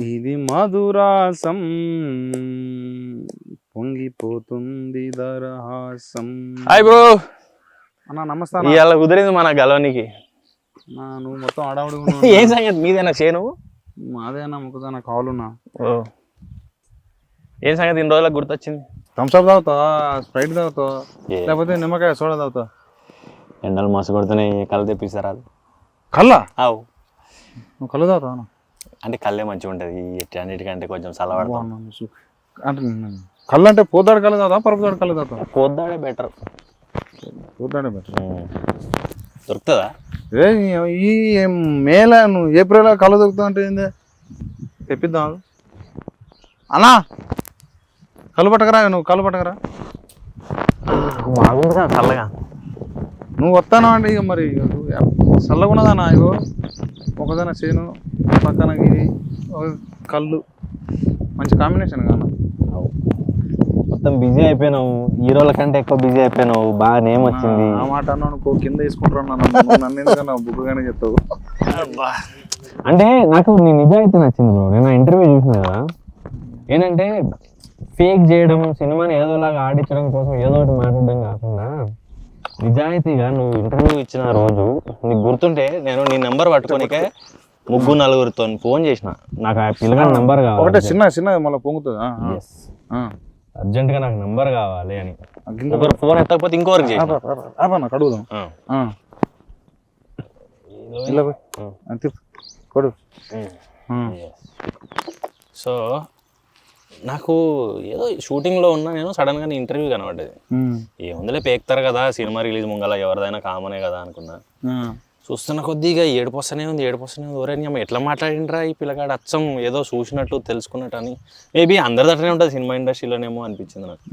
ఇది మధురాసం పొంగిపోతుంది దరహాసం. Hi bro అన్నా నమస్తే. ఇవాళ కుదిరింది మన గలవనికి. నువ్వు మొత్తం ఆడావుడు. ఏం సంగతి మీదేనా చేను? మాదేనా మొక్కదానా కావాలన్నా. ఏం సంగతి ఇన్ని రోజులకు గుర్తొచ్చింది? థమ్స్అప్ తాగుతా, స్ప్రైట్ తాగుతా, లేకపోతే నిమ్మకాయ సోడా తాగుతా. ఎండలు మస్తు కొడుతున్నాయి, కళ్ళు తెప్పిస్తారా? కళ్ళా? అవు నువ్వు కళ్ళు తాగుతావా? అంటే కళ్ళే మంచిగా ఉంటుంది అన్నిటికంటే కొంచెం చల్లబడతాం. అంటే కళ్ళు అంటే పోతాడు కళ్ళు తాగుతా, పరపుతాడు కళ్ళు తాగుతా? పోద్దాడే బెటర్. పోతాడే బెటర్. దొరుకుతుందా? ఈ మేల నువ్వు ఏప్రిల్ కళ్ళు దొరుకుతావు అంటే ఏంది? తెప్పిద్దాం అన్నా. కళ్ళు పట్టకరా, నువ్వు కళ్ళు పట్టకరా. బాగుందిగా చల్లగా. నువ్వు వస్తాను అంటే ఇక మరి చల్లగా ఉన్నదన్నా. ఇగో ఒకదన చేను పక్కన గిరి కళ్ళు మంచి కాంబినేషన్ కానా. మొత్తం బిజీ అయిపోయినావు, హీరోల కంటే ఎక్కువ బిజీ అయిపోయినావు. బాగా నేమ్ వచ్చింది. ఆ మాట అన్నావు కింద తీసుకుంటున్నాను నన్ను ఎందుకన్నా బుక్కుగానే చెప్తావు. అంటే నాకు నీ నిజాయితీ నచ్చింది బ్రో. నేను ఇంటర్వ్యూ చూసిన కదా, ఏంటంటే ఫేక్ చేయడం, సినిమాని ఏదోలాగా ఆడించడం కోసం ఏదో ఒకటి మాట్లాడడం కాకుండా నిజాయితీగా నువ్వు ఇంటర్వ్యూ ఇచ్చిన రోజు నీకు గుర్తుంటే నేను నీ నెంబర్ పట్టుకోనికే 3-4 ఫోన్ చేసిన. నాకు ఆ పిల్లగాడి నెంబర్ కావాలి, ఒకటే చిన్న చిన్న మళ్ళీ పొంగుతుంది. అర్జెంట్గా నాకు నెంబర్ కావాలి అని. ఒకరు ఫోన్ ఎత్తకపోతే ఇంకోరికి చేసిన. కడుగుదాం. సో నాకు ఏదో షూటింగ్లో ఉన్నా, నేను సడన్గా నీ ఇంటర్వ్యూ కనబడ్డది. ఏముందిలే పేక్తారు కదా సినిమా రిలీజ్ ముంగల, ఎవరిదైనా కామనే కదా అనుకున్నా. చూస్తున్న కొద్దిగా ఏడుపోస్తూనే ఉంది. ఒరే అమ్మ ఎట్లా మాట్లాడిండ్రా ఈ పిల్లగాడు, అచ్చం ఏదో చూసినట్టు తెలుసుకున్నట్టు అని. మేబీ అందరి దగ్గరనే ఉంటుంది సినిమా ఇండస్ట్రీలోనేమో అనిపించింది నాకు.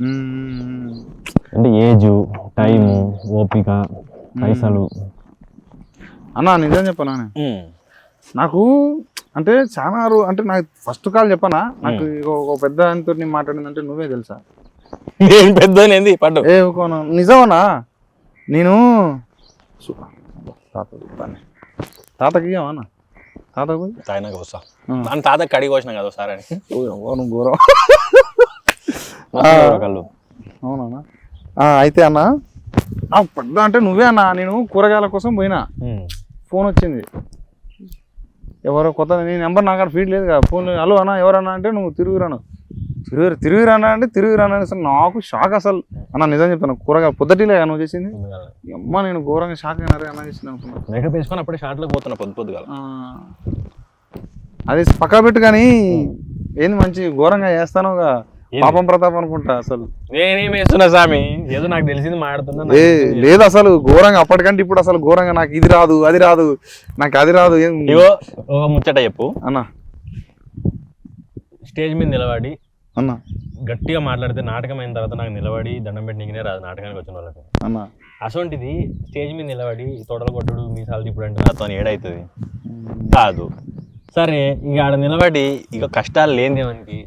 అంటే ఏజ్, టైము, ఓపిక, పైసలు. అన్నా నిజం చెప్పనా, నాకు అంటే చాలా అంటే నాకు ఫస్ట్ కాల్ చెప్పనా, నాకు ఒక పెద్ద ఆయనతో మాట్లాడిందంటే నువ్వే తెలుసా. నేను పెద్ద పడ్డు నిజమనా. నేను తాతకి ఇవ్వమన్నా, తాతకు తాయినాక వస్తా. తాతకి కడిగి వచ్చినా కదా సార్ అని. నువ్వు ఘోరం. అవునా. అయితే అన్న పెద్ద అంటే నువ్వే అన్నా. నేను కూరగాయల కోసం పోయినా, ఫోన్ వచ్చింది. ఎవరో కొత్త, నీ నెంబర్ నాకు ఫీడ్ లేదు కదా. ఫోన్ హలో అన్న ఎవరన్నా అంటే నువ్వు తిరుగురాను అంటే తిరుగురాను అని. అసలు నాకు షాక్. అసలు అన్న నిజం చెప్తాను, కూరగాయలు పొద్దుటిలే నువ్వు చేసింది. అమ్మ నేను ఘోరంగా షాక్ అయినారే అన్న చేసింది అనుకున్నాను. అప్పుడే షార్ట్లోకి పోతున్నా పొద్దుగా. అది పక్కా పెట్టు కానీ ఏంది మంచి ఘోరంగా చేస్తానుగా, పాపం ప్రతాప్ అనుకుంటా. అసలు నేనేం వేస్తున్నా స్వామి, ఏదో నాకు తెలిసింది మాట్లాడుతున్నా. లేదు అసలు ఘోరంగా అప్పటికంటే ఇప్పుడు అసలు ఘోరంగా నాకు ఇది రాదు, అది రాదు, నాకు అది రాదు. ఒక ముచ్చట చెప్పు అన్న. స్టేజ్ మీద నిలబడి అన్న గట్టిగా మాట్లాడితే నాటకం అయిన తర్వాత నాకు నిలబడి దండం పెట్టి నీకునే రాదు నాటకానికి వచ్చిన వాళ్ళకి అన్న. అసొంటిది స్టేజ్ మీద నిలబడి తోటలు కొట్టుడు మీసాలు ఇప్పుడు అంటే నాతో ఏడవుతుంది కాదు. సరే ఇక ఆడ నిలబడి ఇక కష్టాలు లేనిది మనకి,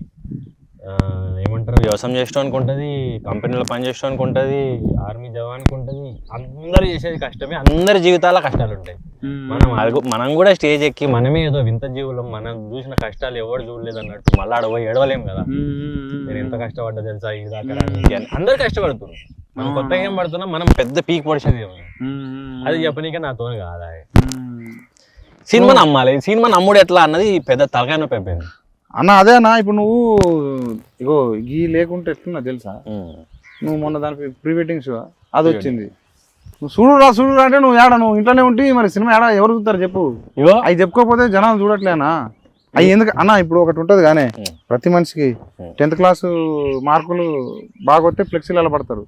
ఏమంటారు, వ్యవసాయం చేసడానికి ఉంటుంది, కంపెనీలో పని చేసడానికి ఉంటుంది, ఆర్మీ జవాన్కి ఉంటుంది. అందరూ చేసేది కష్టమే, అందరి జీవితాల కష్టాలు ఉంటాయి. మనం కూడా స్టేజ్ ఎక్కి మనమే ఏదో వింత జీవులం, మనం చూసిన కష్టాలు ఎవరు చూడలేదు అన్నట్టు మళ్ళీ ఆడ పోయి ఏడవలేం కదా. నేను ఎంత కష్టపడ్డా తెలుసా ఇది దాకా అని. అందరు కష్టపడుతున్నారు, మనం కొత్తగా ఏం పడుతున్నాం, మనం పెద్ద పీక్ పడిచేది ఏమో అది చెప్పనీకే నాతో కాదా. సినిమాని అమ్మాలి, సినిమా నమ్ముడు ఎట్లా అన్నది పెద్ద తలకాయ నొప్పి అయిపోయింది అన్న. అదే అన్న, ఇప్పుడు నువ్వు ఇగో గీ లేకుంటే ఎట్లున్నా తెలుసా. నువ్వు మొన్న దానికి ప్రీ వెడ్డింగ్ షో అది వచ్చింది, నువ్వు చూడురా అంటే నువ్వు ఏడా నువ్వు ఇంట్లోనే ఉంటే మరి సినిమా ఏడా ఎవరు చూస్తారు చెప్పు. అవి చెప్పుకోకపోతే జనాలు చూడట్లేనా అవి ఎందుకు అన్న. ఇప్పుడు ఒకటి ఉంటుంది కానీ ప్రతి మనిషికి 10th క్లాసు మార్కులు బాగా వస్తే ఫ్లెక్సీలు అలా పడతారు.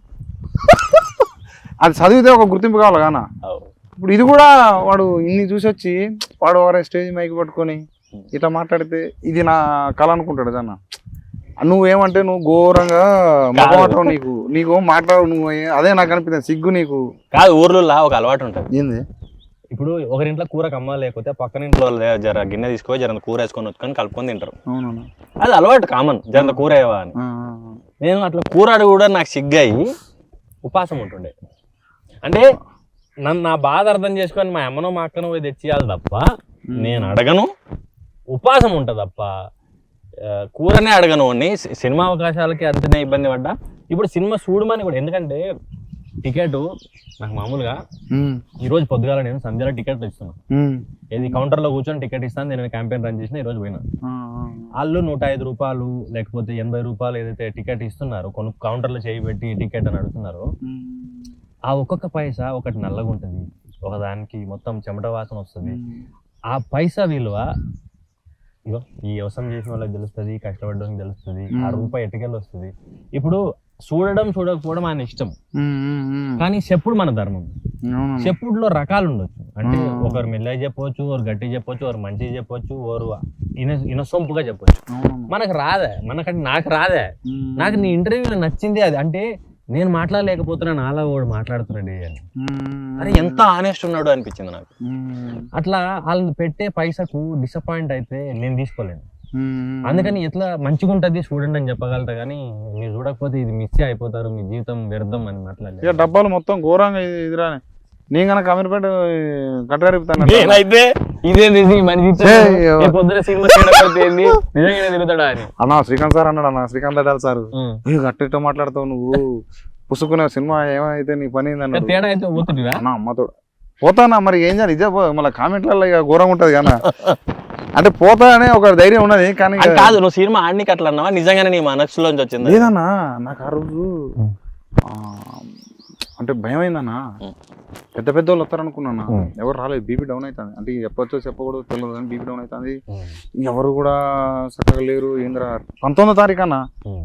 అది చదివితే ఒక గుర్తింపు కావాలి కానా. ఇప్పుడు ఇది కూడా వాడు ఇన్ని చూసి వచ్చి వాడు ఎవరైనా స్టేజ్ మైక్ పట్టుకొని ఇట్లా మాట్లాడితే ఇది నా కళ అనుకుంటాడు జన్న. నువ్వేమంటే నువ్వు ఘోరంగా మొహమాటం, నీకు మాట్లాడు నువ్వు. అదే నాకు అనిపిస్తుంది సిగ్గు నీకు కాదు. ఊర్లో ఒక అలవాటు ఉంటుంది. ఏంది? ఇప్పుడు ఒకరింట్లో కూర కమ్మ లేకపోతే పక్కన ఇంట్లో జర గిన్నె తీసుకొని జర కూర వేసుకొని వచ్చుకొని కలుపుకొని తింటారు. అవునవును, అది అలవాటు కామన్, జర కూర వేవా అని. నేను అట్లా కూర కూడా నాకు సిగ్గాయి ఉపాసం ఉంటుండే. అంటే నా బాధ అర్థం చేసుకొని మా అమ్మనో మా అక్కనో పోయి తెచ్చియాలి తప్ప నేను అడగను. ఉపాసం ఉంటుంది తప్ప కూరనే అడగను వాడిని, సినిమా అవకాశాలకి అంతనే ఇబ్బంది పడ్డా. ఇప్పుడు సినిమా చూడమని కూడా, ఎందుకంటే టికెట్ నాకు మామూలుగా ఈ రోజు పొద్దుగాల నేను సంధ్యలో టికెట్ ఇస్తున్నాను, ఏది కౌంటర్లో కూర్చొని టికెట్ ఇస్తాను, నేను క్యాంపెయిన్ రన్ చేసిన ఈ రోజు పోయినా. వాళ్ళు 105 రూపాయలు లేకపోతే 80 రూపాయలు ఏదైతే టికెట్ ఇస్తున్నారో, కొన్ని కౌంటర్లో చేయి పెట్టి టికెట్ అని అడుగుతున్నారు. ఆ ఒక్కొక్క పైసా ఒకటి నల్లగా ఉంటుంది, ఒకదానికి మొత్తం చెమట వాసన వస్తుంది. ఆ పైసా విలువ ఇగో ఈ వ్యవసాయం చేసిన వాళ్ళకి తెలుస్తుంది, కష్టపడడానికి తెలుస్తుంది, ఆ రూపాయి ఎటుకెళ్ళి వస్తుంది. ఇప్పుడు చూడడం చూడకపోవడం ఆయన ఇష్టం, కానీ చెప్పుడు మన ధర్మం. చెప్పుడులో రకాలు ఉండొచ్చు, అంటే ఒకరు మెల్లగా చెప్పవచ్చు, ఒకరు గట్టి చెప్పొచ్చు, ఒకరు మంచిగా చెప్పొచ్చు, ఒకరు ఇనసొంపుగా చెప్పొచ్చు. మనకు రాదే, నాకు రాదే. నాకు నీ ఇంటర్వ్యూలో నచ్చింది అది, అంటే నేను మాట్లాడలేకపోతున్నాను, అలా వాడు మాట్లాడుతున్నాడు అని. అరే ఎంత ఆనెస్ట్ ఉన్నాడు అనిపించింది నాకు. అట్లా వాళ్ళని పెట్టే పైసకు డిసప్పాయింట్ అయితే నేను తీసుకోలేను. అందుకని ఎట్లా మంచిగా ఉంటుంది చూడండి అని చెప్పగలుగుతా, కానీ మీరు చూడకపోతే ఇది మిస్ అయిపోతారు, మీ జీవితం వ్యర్థం అని మాట్లాడలేదు. డబ్బాలు మొత్తం ఘోరంగా ఇదిరా. నేను కనుక అమీర్పేట కట్టగలుగుతాను అయితే ఇదే పొద్దున సినిమా తిరుగుతాడా అని అన్నా. శ్రీకాంత్ సార్ అన్నాడు అన్న, శ్రీకాంత్ అడాలి సార్, గట్టితో మాట్లాడతావు నువ్వు, పుసుకునే సినిమా ఏమైతే నీ పని అన్నాడు. తేడా అయితే పోతుంటివా అన్న? అమ్మతో పోతానా మరి, ఏం చేయాలి? ఇదే మళ్ళీ కామెంట్లలో ఇక ఘోరంగా ఉంటది కదా, అంటే పోతా అనే ఒక ధైర్యం ఉన్నది. కానీ కాదు, నువ్వు సినిమా ఆడికి అట్లా అన్నావా, నిజంగానే నీ మనసులోంచి వచ్చింది? లేదన్నా, నాకు ఆ రోజు అంటే భయం అయిందన్నా. పెద్ద పెద్ద వాళ్ళు వస్తారనుకున్నా, ఎవరు రాలేదు. బీపీ డౌన్ అవుతుంది, అంటే చెప్పొచ్చో చెప్పకూడదు తెలియదు కానీ బీపీ డౌన్ అవుతుంది. ఎవరు కూడా చక్కగా లేరు. ఏంద్రా 19వ తారీఖు అన్న,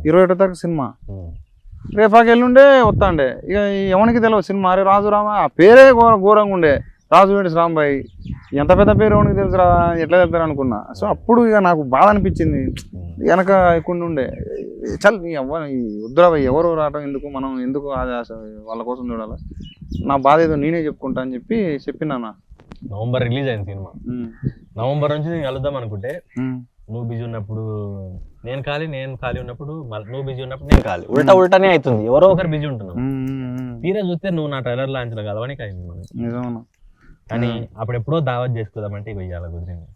21వ తారీఖు సినిమా, రేపాకి ఎల్లుండే వస్తాండే. ఇక ఎవరికి తెలియదు సినిమా. అరే రాజు రామ, ఆ పేరే ఘోరంగా ఉండే, రాజు వేడి రాంబాయి, ఎంత పెద్ద పేరు ఎవరికి తెలుసురా, ఎట్లా వెళ్తారు అనుకున్నా. సో అప్పుడు ఇక నాకు బాధ అనిపించింది, వెనక ఎక్కువ ఉండే చల్ వద్దురా ఎవరు రావటం ఎందుకు, మనం ఎందుకు వాళ్ళ కోసం చూడాలి, నా బాధ ఏదో నేనే చెప్పుకుంటా అని చెప్పినా. నవంబర్ రిలీజ్ అయింది సినిమా, నవంబర్ నుంచి నేను కలుద్దాం అనుకుంటే నువ్వు బిజీ ఉన్నప్పుడు నేను ఖాళీ ఉన్నప్పుడు నువ్వు బిజీ ఉన్నప్పుడు నేను ఖాళీ, ఉల్టానే అవుతుంది, ఎవరో ఒకరు బిజీ ఉంటున్నావు. తీరా చూస్తే నువ్వు నా ట్రైలర్ లాంచిన కలవడానికి అయింది. కానీ అప్పుడు ఎప్పుడో దావత్ చేసుకుందామంటే ఇక ఇయ్యాల కుదిరింది.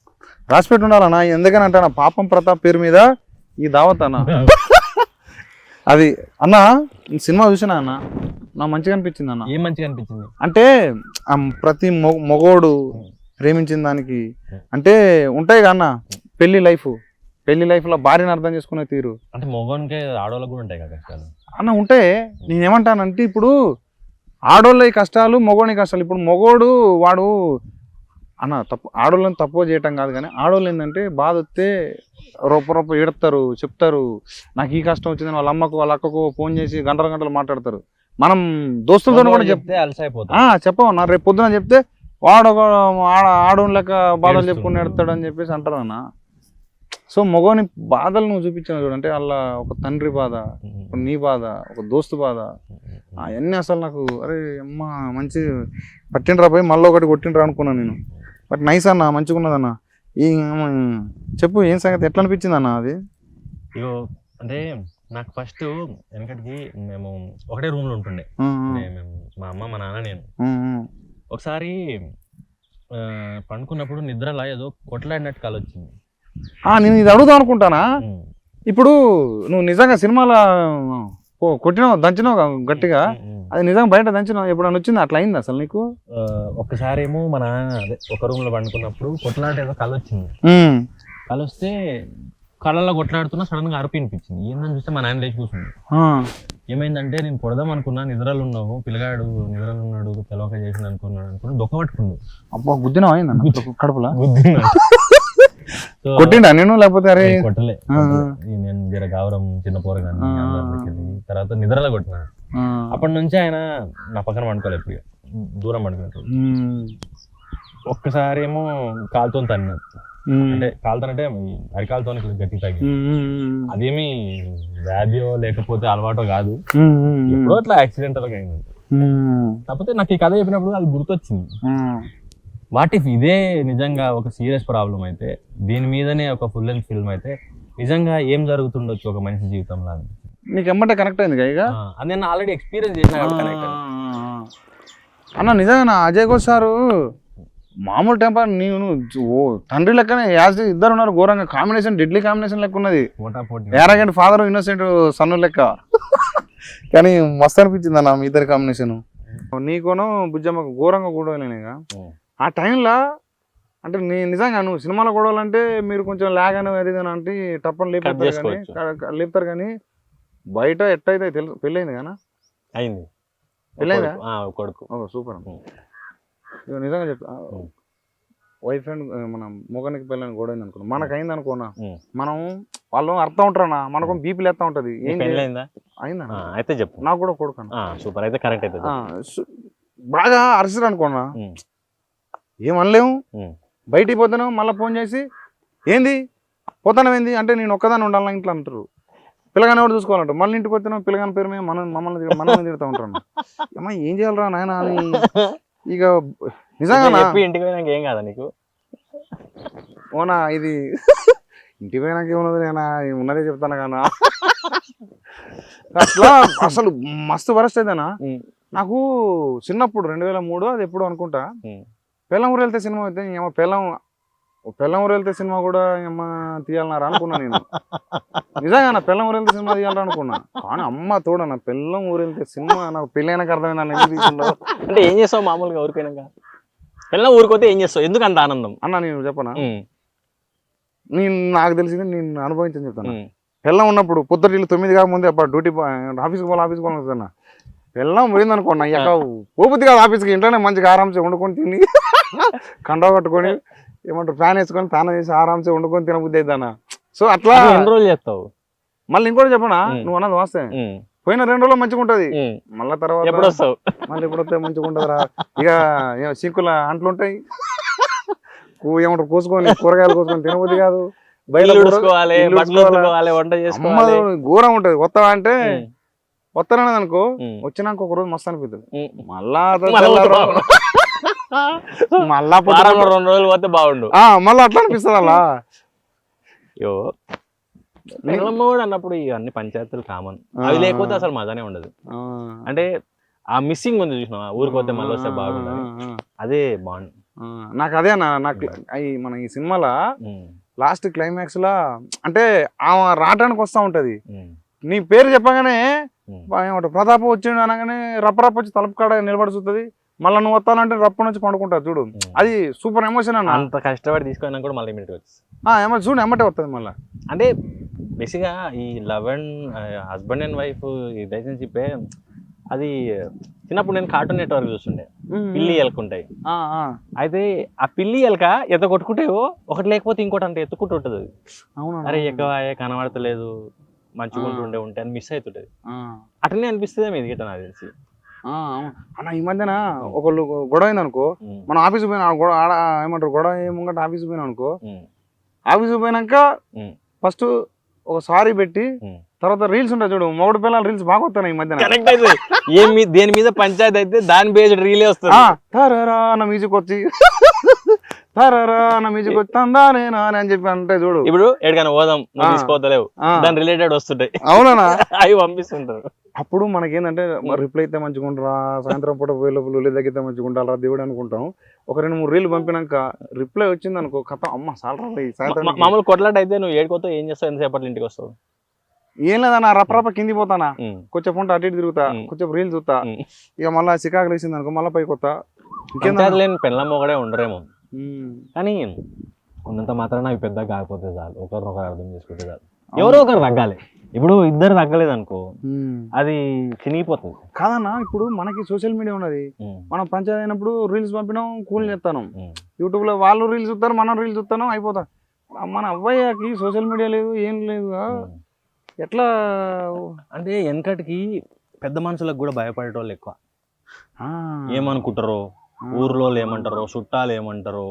రాసిపెట్టి ఉండాలన్నా, ఎందుకని అంటానా, పాపం ప్రతాప్ పేరు మీద ఈ దావత్ అన్న. అది అన్న సినిమా చూసినా అన్న, నాకు మంచిగా అనిపించింది అన్న. ఏం మంచిగా అనిపించింది అంటే ప్రతి మగోడు ప్రేమించిన దానికి అంటే ఉంటాయి కదా అన్న, పెళ్లి లైఫ్ లో భార్యను అర్థం చేసుకునే తీరు, అంటే మగోనికే ఆడవాళ్ళకు కూడా ఉంటాయి కదా కష్టాలు అన్న. ఉంటే నేనేమంటానంటే, ఇప్పుడు ఆడోళ్ళ కష్టాలు, మగోని కష్టాలు. ఇప్పుడు మగోడు వాడు అన్న ఆడోళ్ళని తక్కువ చేయటం కాదు, కానీ ఆడోళ్ళు ఏంటంటే బాధ వస్తే రొప్ప ఏడతారు, చెప్తారు నాకు ఈ కష్టం వచ్చిందని. వాళ్ళ అమ్మకు వాళ్ళ అక్కకు ఫోన్ చేసి గంటలు మాట్లాడతారు. మనం దోస్తులతో కూడా చెప్తే చెప్పవన్నా, రేపు పొద్దున చెప్తే వాడు ఆడోని లెక్క బాధలు చెప్పుకుని ఎడతాడు అని చెప్పేసి అంటారు అన్న. సో మగోని బాధలు నువ్వు చూపించావు చూడంటే, అలా ఒక తండ్రి బాధ, ఒక నీ బాధ, ఒక దోస్తు బాధ, అవన్నీ అసలు నాకు అరే అమ్మ మంచి పట్టిండ్రా పోయి మళ్ళీ ఒకటి కొట్టిండ్రా అనుకున్నాను నేను. బట్ నైస్ అన్న, మంచిగా ఉన్నదన్న. ఈ చెప్పు ఏం సంగతి, ఎట్లా అనిపించింది అన్న అది? ఇగో అంటే నాకు ఫస్ట్ వెనకటికి మేము ఒకటే రూమ్ లో ఉంటుండే, మా అమ్మ మా నాన్న నేను. ఒకసారి పండుకున్నప్పుడు నిద్రలా ఏదో కొట్లాడినట్టు కల వచ్చింది. నేను ఇది అడుగుదాం అనుకుంటానా, ఇప్పుడు నువ్వు నిజంగా సినిమాలో కొట్టినావు, దంచినావు గట్టిగా, అది నిజంగా బయట దంచినావు, ఎప్పుడన్నా వచ్చింది అట్లా అయింది అసలు నీకు? ఒక్కసారి ఏమో మా నాన్న అదే ఒక రూమ్ లో పండుకున్నప్పుడు కొట్లాట ఏదో కల వచ్చింది. కల వస్తే కళ్ళలో కొట్లాడుతున్నా సడన్ గా అరుపు వినిపించింది. ఏందని చూస్తే మా నాన్న లేచి కూర్చుంది. ఏమైందంటే నేను కొడదాం అనుకున్నా, నిద్రలు ఉన్నావు, పిల్లగాడు నిద్రలు ఉన్నాడు, తెలవక చేసింది అనుకున్నా దొక్క పట్టుకుండు. అబ్బా గుద్దినా కడుపులా గుద్దినా కొట్టిండా నేను, లేకపోతే అరే కొట్టలే, నేను జర గావరం చిన్న పోరగాని తర్వాత నిద్రలో కొట్టినా. అప్పటి నుంచి ఆయన నా పక్కన పండుకోలేదు, ఎప్పుడు దూరం పండుకున్నట్టు. ఒక్కసారి ఏమో కాలుతో తన్నాడు, అంటే కాలుతానంటే అరికాలతో గట్టి తగ్గి, అదేమి వ్యాధియో లేకపోతే అలవాటో కాదు, ఎప్పుడో అట్లా యాక్సిడెంటల్ గా అయింది. కాకపోతే నాకు ఈ కథ చెప్పినప్పుడు అది గుర్తొచ్చింది. వాట్ ఇఫ్ ఇదే నిజంగా ఒక సీరియస్ ప్రాబ్లం అయితే, దీని మీదనే ఒక ఫుల్ లెంత్ ఫిల్మ్ అయితే నిజంగా ఏం జరుగుతుండొచ్చు ఒక మనిషి జీవితంలో? నీకు ఎమ్మటే కనెక్ట్ అయింది ఇక అది, నేను ఆల్రెడీ ఎక్స్పీరియన్స్ చేసిన. అన్న నిజంగా అజయ్ ఘోష్ సారు మామూలు టెంపర్ నేను ఓ తండ్రి లెక్కనే యాజ్ ఇద్దరు ఉన్నారు ఘోరంగా కాంబినేషన్ డెడ్లీ కాంబినేషన్ లెక్క ఉన్నది యారగెంట్ ఫాదర్ ఇన్నోసెంట్ సన్ను లెక్క కానీ మస్తు అనిపించింది అన్న మీ ఇద్దరి కాంబినేషన్ నీకోను బుజ్జమ్మకు ఘోరంగా గొడవలేనిగా ఆ టైంలో అంటే నిజంగా నువ్వు సినిమాలో గొడవలంటే మీరు కొంచెం లాగ్ అని అది అని అంటే టప్పని లేపుతారు కానీ బయట ఎట్టయితే తెలుసు పెళ్ళయింది కానీ అయింది పెళ్ళైందా కొడుకు సూపర్ నిజంగా చెప్తా వైఫ్ అండ్ మన మొగనికి పెళ్ళని గొడవ అనుకున్నా మనకు అయింది అనుకోనా మనం వాళ్ళు అర్థం ఉంటారన్నా మనకు బీపీలు ఎత్తా ఉంటది అయిందా అయితే చెప్పు నాకు కూడా కొడుకు సూపర్ అయితే కరెక్ట్ అయితే బాగా అరిసిరు అనుకోనా ఏమనలేము బయటికి పోతాను మళ్ళీ ఫోన్ చేసి ఏంది పోతానమేంది అంటే నేను ఒక్కదాన్ని ఉండాలని ఇంట్లో అంటారు పిల్లగాని ఎవరు చూసుకోవాలంటారు మళ్ళీ ఇంటికి పోతున్నాం పిల్లగాని పేరు మీద మమ్మల్ని తిడతా ఉంటాను అమ్మా ఏం చేయాలరా నాయన అని ఇక నిజంగా ఇంటికి పోయినాక ఏం కాదా నీకు ఓనా ఇది ఇంటికి పోయినాక ఏమున్నది నేను ఉన్నదే చెప్తాను కానా అట్లా అసలు మస్తు వరస్ట్ అయితేనా నాకు చిన్నప్పుడు 2003 అది ఎప్పుడు అనుకుంటా పెళ్ళం ఊరు వెళ్తే సినిమా అయితే ఏమో పెళ్ళం ఊరు వెళ్తే సినిమా కూడా ఏమో తీయాలన్నారా అనుకున్నా నేను నిజంగా పెళ్ళం ఊరు వెళ్తే సినిమా తీయాలరా అనుకున్నా కానీ అమ్మ తోడన్న పెళ్ళం ఊరు వెళ్తే సినిమా నాకు పెళ్ళైనాక అర్థమైంది ఎందుకు తీసుకుంటా అంటే ఏం చేస్తావు మామూలుగా ఊరిపోయినాక పెళ్ళం ఊరిపోతే ఏం చేస్తావు ఎందుకు అంత ఆనందం అన్న నేను చెప్పనా నాకు తెలిసింది నేను అనుభవించని చెప్తాను పెళ్ళం ఉన్నప్పుడు పొద్దుటిల్లు 9 కాక ముందే అప్పుడు డ్యూటీ ఆఫీస్కి పోవాలన్నా పెళ్ళం పోయింది అనుకోండి అయ్యాక పోబుద్ది కాదు ఆఫీస్కి ఇంట్లోనే మంచిగా ఆరాంసే వండుకొని తిని కండవ కట్టుకొని ఏమంటారు ఫ్యాన్ వేసుకొని తానం చేసి ఆరాంసే వండుకొని తినబుద్ది అవుతానా సో అట్లా ఎన్ని రోజులు చేస్తావు మళ్ళీ ఇంకోటి చెప్పనా నువ్వు అన్నది వాస్తే పోయిన 2 రోజులు మంచిగా ఉంటది మళ్ళీ తర్వాత ఎప్పుడు వస్తావు మళ్ళీ ఎప్పుడు వస్తే మంచిగా ఉంటదిరా ఇక సింకుల అంట్లు ఉంటాయి ఏమంటారు కోసుకొని కూరగాయలు కోసుకొని తినబుద్ది కాదు బయట ఘోరం ఉంటది కొత్తగా అంటే వస్తానన్నది అనుకో వచ్చినాక ఒక రోజు మస్తు అనిపిస్తుంది మళ్ళా 2 రోజులు పోతే బాగుండు మళ్ళీ అట్లా అనిపిస్తుంది అలా కూడా అన్నప్పుడు ఇవన్నీ పంచాయతీలు కామన్ అవి లేకపోతే అసలు మజానే ఉండదు అంటే ఆ మిస్సింగ్ ఉంది చూసిన ఊరికి పోతే మళ్ళీ వస్తే బాగుండదు అదే బాగుండు నాకు అదే అన్న నాకు మన ఈ సినిమాలో లాస్ట్ క్లైమాక్స్ లా అంటే ఆమె రావడానికి వస్తా ఉంటది నీ పేరు చెప్పగానే ఏమంటారు ప్రతాప్ వచ్చిండు అనగానే రప్పరప్ప వచ్చి తలుపు కాడ నిలబడి చూస్తుంది మళ్ళీ నువ్వు వస్తానంటే రప్ప నుంచి పండుకుంటా చూడు అది సూపర్ ఎమోషన్ అన్న అంత కష్టపడి తీసుకున్నా కూడా మళ్ళీ ఇమీడియట్ వచ్చి చూడు ఎమ్మటే వస్తుంది మళ్ళీ అంటే బేసిక్గా ఈ love and husband and wife relationship అది చిన్నప్పుడు నేను కార్టూన్ నెట్వర్క్ చూస్తుండే పిల్లి ఎలుకుంటాయి అయితే ఆ పిల్లి ఎలక ఎంత కొట్టుకుంటాయో ఒకటి లేకపోతే ఇంకోటి అంత ఎత్తుకుంటూ ఉంటుంది అది అరే ఎక్కువ కనబడతలేదు మంచిగుంటుండే ఉంటే అని మిస్ అవుతుంటది అట్లనే అనిపిస్తుంది మీది గిట్ట నాకు తెలిసి అన్న ఈ మధ్యన ఒకళ్ళు గొడవ అయింది అనుకో మనం ఆఫీస్ పోయినా ఏమంటారు గొడవ ఏముంగట ఆఫీస్ పోయినా అనుకో ఆఫీస్ పోయినాక ఫస్ట్ ఒక సారీ పెట్టి తర్వాత రీల్స్ ఉంటాయి చూడు మొగుడు పిల్లల రీల్స్ బాగా వస్తున్నాయి ఈ మధ్యన దేని మీద పంచాయతీ అయితే దాని బేస్డ్ రీలే వస్తుంది తారా అన్న మ్యూజిక్ వచ్చి తారా అన్న మ్యూజిక్ వచ్చి తందా నేనా అని చెప్పి అంటే చూడు ఇప్పుడు ఎక్కడికైనా పోదాం తీసుకోవట్లేవు దాని రిలేటెడ్ వస్తుంటాయి అవునా అవి పంపిస్తుంటారు అప్పుడు మనకేంటంటే రిప్లై అయితే మంచిగా ఉంటారా సాయంత్రం పూట వేలు తగ్గితే మంచిగా ఉండాలా దేవుడు అనుకుంటాం ఒక 2-3 రీలు పంపినాక రిప్లై వచ్చింది అనుకో కథ అమ్మ సాలరా సాయంత్రం మామూలు కొట్లాట అయితే నువ్వు ఏడుకోతావు ఏం చేస్తావు ఎంతసేపట్లో ఇంటికి వస్తావు ఏం లేదన్నా రప్పరప్ప కింది పోతానా కొంచెం ఫోన్ అటు ఇటు తిరుగుతా కొంచెం రీల్ చూస్తా ఇక మళ్ళీ చికాకులు వేసింది అనుకో మళ్ళీ పైకి వస్తా లేని పెళ్ళం ఒకడే ఉండరేమో కానీ ఉన్నంత మాత్రాన అవి పెద్దగా కాకపోతే చాలు ఒకరినొకరు అర్థం చేసుకుంటే చాలు ఎవరో ఒకరు తగ్గాలి ఇప్పుడు ఇద్దరు తగ్గలేదు అనుకో అది చినిగిపోతుంది కాదన్నా ఇప్పుడు మనకి సోషల్ మీడియా ఉన్నది మనం పంచాయతీ అయినప్పుడు రీల్స్ పంపినాం కూల్ చేస్తాను యూట్యూబ్ లో వాళ్ళు రీల్స్ చూస్తారు మనం రీల్స్ చూస్తాను అయిపోతా మన అబ్బాయికి సోషల్ మీడియా లేదు ఏం లేదు ఎట్లా అంటే వెనకటికి పెద్ద మనుషులకు కూడా భయపడేటోళ్ళు ఎక్కువ ఏమనుకుంటారో ఊర్లో ఏమంటారో చుట్టాలు ఏమంటారో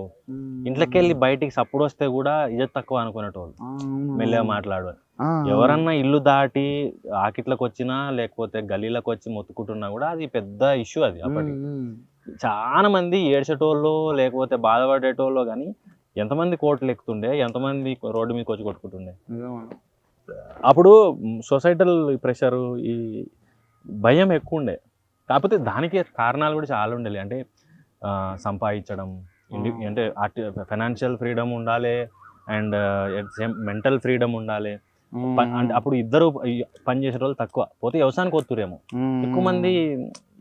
ఇంట్లోకి వెళ్ళి బయటికి సప్పుడు వస్తే కూడా ఇజ్జత్ తక్కువ అనుకునేటోళ్ళు మెల్లగా మాట్లాడు ఎవరన్నా ఇల్లు దాటి ఆకిట్లకు వచ్చినా లేకపోతే గలీలకు వచ్చి మొత్తుకుంటున్నా కూడా అది పెద్ద ఇష్యూ అది అప్పటికి చాలా మంది ఏడ్చేటోళ్ళు లేకపోతే బాధపడేటోళ్ళు కానీ ఎంతమంది కోట్లు ఎక్కుతుండే ఎంతమంది రోడ్డు మీదకి వచ్చి కొట్టుకుంటుండే అప్పుడు సొసైటల్ ప్రెషరు ఈ భయం ఎక్కువ ఉండే కాకపోతే దానికి కారణాలు కూడా చాలా ఉండేవి అంటే సంపాదించడం అంటే ఫైనాన్షియల్ ఫ్రీడమ్ ఉండాలి అండ్ మెంటల్ ఫ్రీడమ్ ఉండాలి. అంటే అప్పుడు ఇద్దరు పని చేసే వాళ్ళు తక్కువ, పోతే వ్యవసాయానికి వస్తురేమో. ఎక్కువ మంది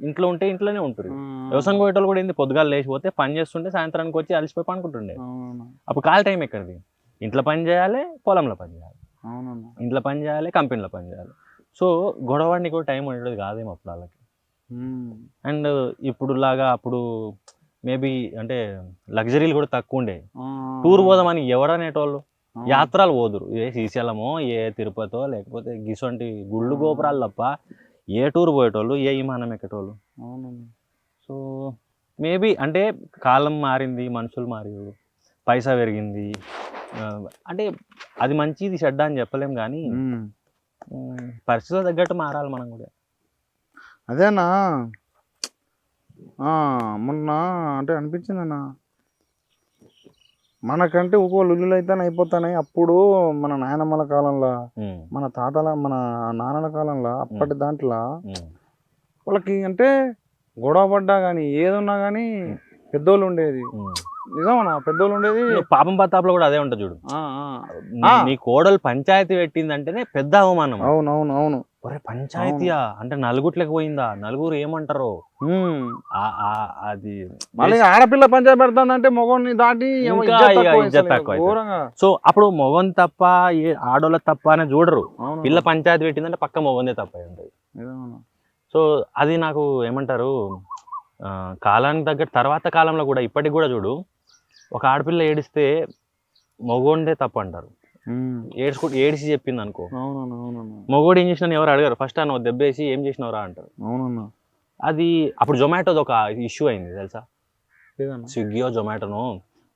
ఇంట్లో ఉంటే ఇంట్లోనే ఉంటారు. వ్యవసాయం పోయేటోళ్ళు కూడా ఏంది, పొద్దుగాలు లేచిపోతే పని చేస్తుంటే సాయంత్రానికి వచ్చి అలసిపోయి పనుకుంటుండే. అప్పుడు ఖాళీ టైం ఎక్కడిది, ఇంట్లో పని చేయాలి, పొలంలో పని చేయాలి, ఇంట్లో పని చేయాలి, కంపెనీలో పని చేయాలి. సో గొడవడానికి కూడా టైం ఉండేది కాదేమో అప్పుడు వాళ్ళకి. అండ్ ఇప్పుడు లాగా అప్పుడు మేబీ అంటే లగ్జరీలు కూడా తక్కువ ఉండే. టూర్ పోదామని ఎవరనేటోళ్ళు యాత్రలు పోదురు, ఏ శ్రీశైలమో ఏ తిరుపతో లేకపోతే గిసొంటి గుళ్ళు గోపురాలు తప్ప ఏ టూర్ పోయేటోళ్ళు, ఏ విమానం ఎక్కేటోళ్ళు. సో మేబీ అంటే కాలం మారింది, మనుషులు మారారు, పైసా పెరిగింది, అంటే అది మంచిది చెడ్డ అని చెప్పలేం కానీ పరిస్థితుల తగ్గట్టు మారాలి మనం కూడా. అదేనా మొన్న అంటే అనిపించింది అన్న, మనకంటే ఒక్కో లుల్లులు అయితే అయిపోతాయి. అప్పుడు మన నాయనమ్మల కాలంలో, మన తాతల, మన నాన్నల కాలంలో, అప్పటి దాంట్లో వాళ్ళకి అంటే గొడవ పడ్డా కానీ ఏదున్నా కానీ పెద్దోళ్ళు ఉండేది. నిజమన్నా, పెద్దోళ్ళు ఉండేది. పాపం పత్తాపులో కూడా అదే ఉంటుంది చూడు, నీ కోడలు పంచాయతీ పెట్టిందంటేనే పెద్ద అవమానం. అవును. ఒరే పంచాయతీయా అంటే నలుగుట్లకి పోయిందా, నలుగురు ఏమంటారో. అది మళ్ళీ ఆడపిల్ల పంచాయతీ పెడతానంటే మొగోని దాటి సో అప్పుడు మొగన్ తప్ప ఆడోళ్ళ తప్ప అని చూడరు. పిల్ల పంచాయతీ పెట్టిందంటే పక్క మొగందే తప్ప ఉంటుంది. సో అది నాకు ఏమంటారు, కాలానికి తగ్గట్టు తర్వాత కాలంలో కూడా ఇప్పటికి కూడా చూడు, ఒక ఆడపిల్ల ఏడిస్తే మొగోండే తప్పు అంటారు. ఏడిసి చెప్పింది అనుకో, మొగోడు ఏం చేసినా ఎవరు అడగారు, ఫస్ట్ నువ్వు దెబ్బేసి ఏం చేసినవరా అంటారు. అది అప్పుడు జొమాటోది ఒక ఇష్యూ అయింది తెలుసా, స్విగ్గీయో జొమాటోనో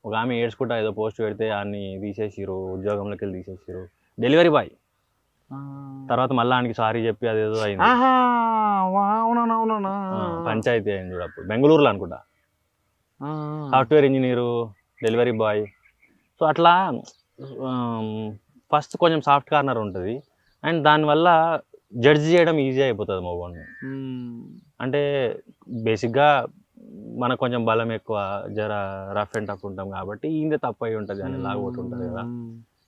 ఒక ఆమె ఏడ్చుకుంటా ఏదో పోస్ట్ పెడితే అన్ని తీసేసిరు, ఉద్యోగంలోకి వెళ్ళి తీసేసిరు, డెలివరీ బాయ్. తర్వాత మళ్ళీ ఆయనకి సారీ చెప్పి అదేదో అయింది, పంచాయతీ అయింది చూడు. అప్పుడు బెంగళూరులో అనుకుంటా, software engineer, delivery boy. So అట్లా ఫస్ట్ కొంచెం సాఫ్ట్ కార్నర్ ఉంటుంది అండ్ దానివల్ల జడ్జ్ చేయడం ఈజీ అయిపోతుంది మగవాడిని. అంటే బేసిక్గా మనకు కొంచెం బలం ఎక్కువ, జర రఫ్ అండ్ టఫ్ ఉంటాం కాబట్టి ఈయన తప్పు అయి ఉంటుంది అని లాగా ఒకటి ఉంటుంది కదా.